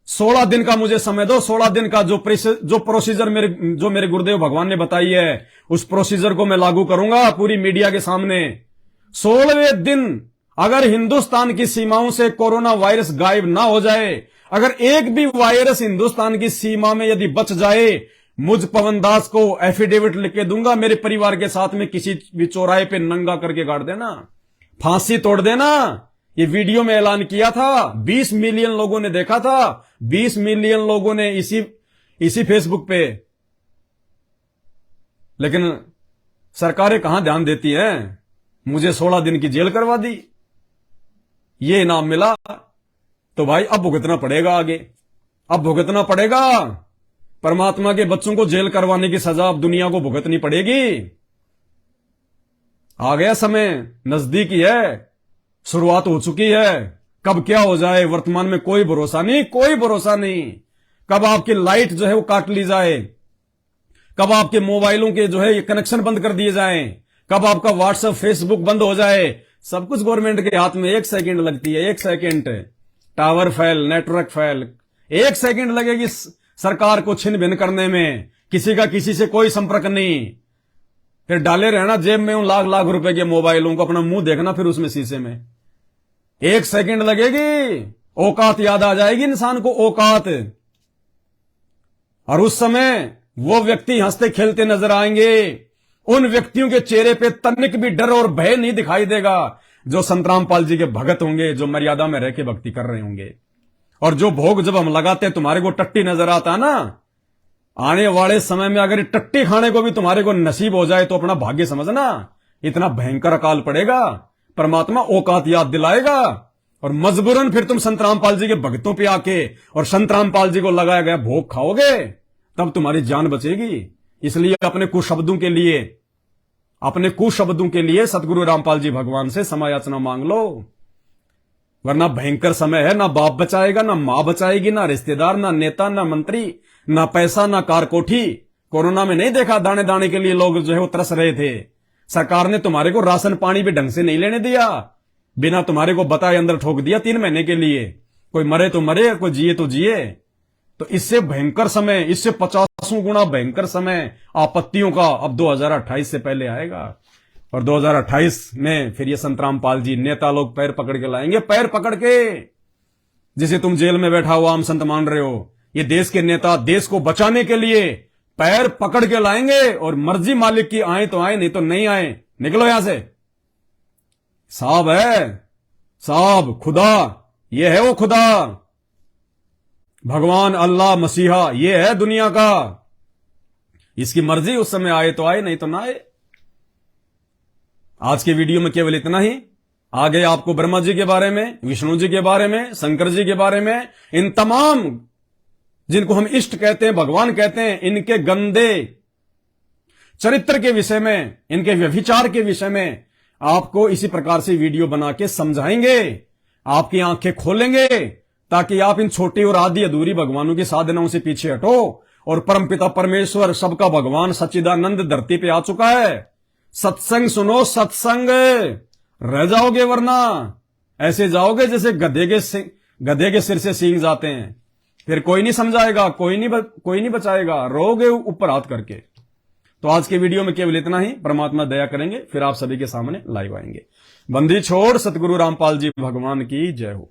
16 दिन का मुझे समय दो। 16 दिन का जो प्रोसीजर मेरे गुरुदेव भगवान ने बताई है, उस प्रोसीजर को मैं लागू करूंगा पूरी मीडिया के सामने। 16वें दिन अगर हिंदुस्तान की सीमाओं से कोरोना वायरस गायब ना हो जाए, अगर एक भी वायरस हिंदुस्तान की सीमा में यदि बच जाए, मुझ पवन दास को एफिडेविट लिख के दूंगा, मेरे परिवार के साथ में किसी भी चौराहे पे नंगा करके गाड़ देना, फांसी तोड़ देना। ये वीडियो में ऐलान किया था, 20 मिलियन लोगों ने देखा था, 20 मिलियन लोगों ने इसी फेसबुक पे। लेकिन सरकारें कहां ध्यान देती हैं, मुझे 16 दिन की जेल करवा दी, ये इनाम मिला, तो भाई अब भुगतना पड़ेगा, आगे अब भुगतना पड़ेगा। परमात्मा के बच्चों को जेल करवाने की सजा अब दुनिया को भुगतनी पड़ेगी। आ गया समय, नजदीक ही है, शुरुआत हो चुकी है। कब क्या हो जाए वर्तमान में कोई भरोसा नहीं, कोई भरोसा नहीं। कब आपकी लाइट जो है वो काट ली जाए, कब आपके मोबाइलों के जो है ये कनेक्शन बंद कर दिए जाएं, कब आपका व्हाट्सएप फेसबुक बंद हो जाए, सब कुछ गवर्नमेंट के हाथ में 1 सेकंड लगती है, 1 second. Tower fail, network fail, 1 second लगेगी सरकार को छिन भिन करने में, किसी का किसी से कोई संपर्क नहीं। फिर डाले रहना जेब में उन लाख लाख रुपए के मोबाइलों को, अपना मुंह देखना फिर उसमें शीशे में। 1 सेकंड लगेगी, औकात याद आ जाएगी इंसान को, औकात। और उस समय वो व्यक्ति हंसते खेलते नजर आएंगे। उन व्यक्तियों के चेहरे पे तनिक भी डर और भय नहीं दिखाई देगा, जो संत रामपाल जी के भगत होंगे, जो मर्यादा में रह के भक्ति कर रहे होंगे। और जो भोग जब हम लगाते हैं, तुम्हारे को टट्टी नजर आता है ना, आने वाले समय में अगर टट्टी खाने को भी तुम्हारे को नसीब हो जाए तो अपना भाग्य समझना, इतना भयंकर अकाल पड़ेगा। परमात्मा औकात याद दिलाएगा और मजबूरन फिर तुम संत रामपाल जी के भक्तों पे आके और संत रामपाल जी को लगाया गया भोग खाओगे, तब तुम्हारी जान बचेगी। इसलिए अपने कुशब्दों के लिए सतगुरु रामपाल जी भगवान से क्षमा याचना मांग लो, वरना भयंकर समय है। ना बाप बचाएगा, ना मां बचाएगी, ना रिश्तेदार, ना नेता, ना मंत्री, ना पैसा, ना कार कोठी। कोरोना में नहीं देखा दाने दाने के लिए लोग जो है वो तरस रहे थे। सरकार ने तुम्हारे को राशन पानी भी ढंग से नहीं लेने दिया, बिना तुम्हारे को बताए अंदर ठोक दिया 3 महीने के लिए। कोई मरे तो मरे, कोई जिए तो जिए। तो इससे भयंकर समय, इससे 50 गुना भयंकर समय आपत्तियों का अब 2028 से पहले आएगा। और 2028 में फिर ये संत रामपाल जी नेता लोग पैर पकड़ के लाएंगे, पैर पकड़ के। जिसे तुम जेल में बैठा हुआ आम संत मान रहे हो, ये देश के नेता देश को बचाने के लिए पैर पकड़ के लाएंगे। और मर्जी मालिक की, आए तो आए, नहीं तो नहीं आए, निकलो यहां से। साहब है, साहब खुदा, ये है वो खुदा, भगवान अल्लाह मसीहा, ये है दुनिया का। इसकी मर्जी, उस समय आए तो आए, नहीं तो ना आए। आज के वीडियो में केवल इतना ही। आगे आपको ब्रह्मा जी के बारे में, विष्णु जी के बारे में, शंकर जी के बारे में, इन तमाम जिनको हम इष्ट कहते हैं, भगवान कहते हैं, इनके गंदे चरित्र के विषय में, इनके व्यभिचार के विषय में आपको इसी प्रकार से वीडियो बना के समझाएंगे, आपकी आंखें खोलेंगे, ताकि आप इन छोटी और आधी अधूरी भगवानों की साधनाओं से पीछे हटो और परमपिता परमेश्वर सबका भगवान सच्चिदानंद धरती पे आ चुका है। सत्संग सुनो, सत्संग, रह जाओगे, वरना ऐसे जाओगे जैसे गधे के सिर से सींग जाते हैं। फिर कोई नहीं समझाएगा, कोई नहीं बचाएगा, रोगे ऊपर हाथ करके। तो आज के वीडियो में केवल इतना ही। परमात्मा दया करेंगे, फिर आप सभी के सामने लाइव आएंगे। बंदी छोड़ सतगुरु रामपाल जी भगवान की जय हो।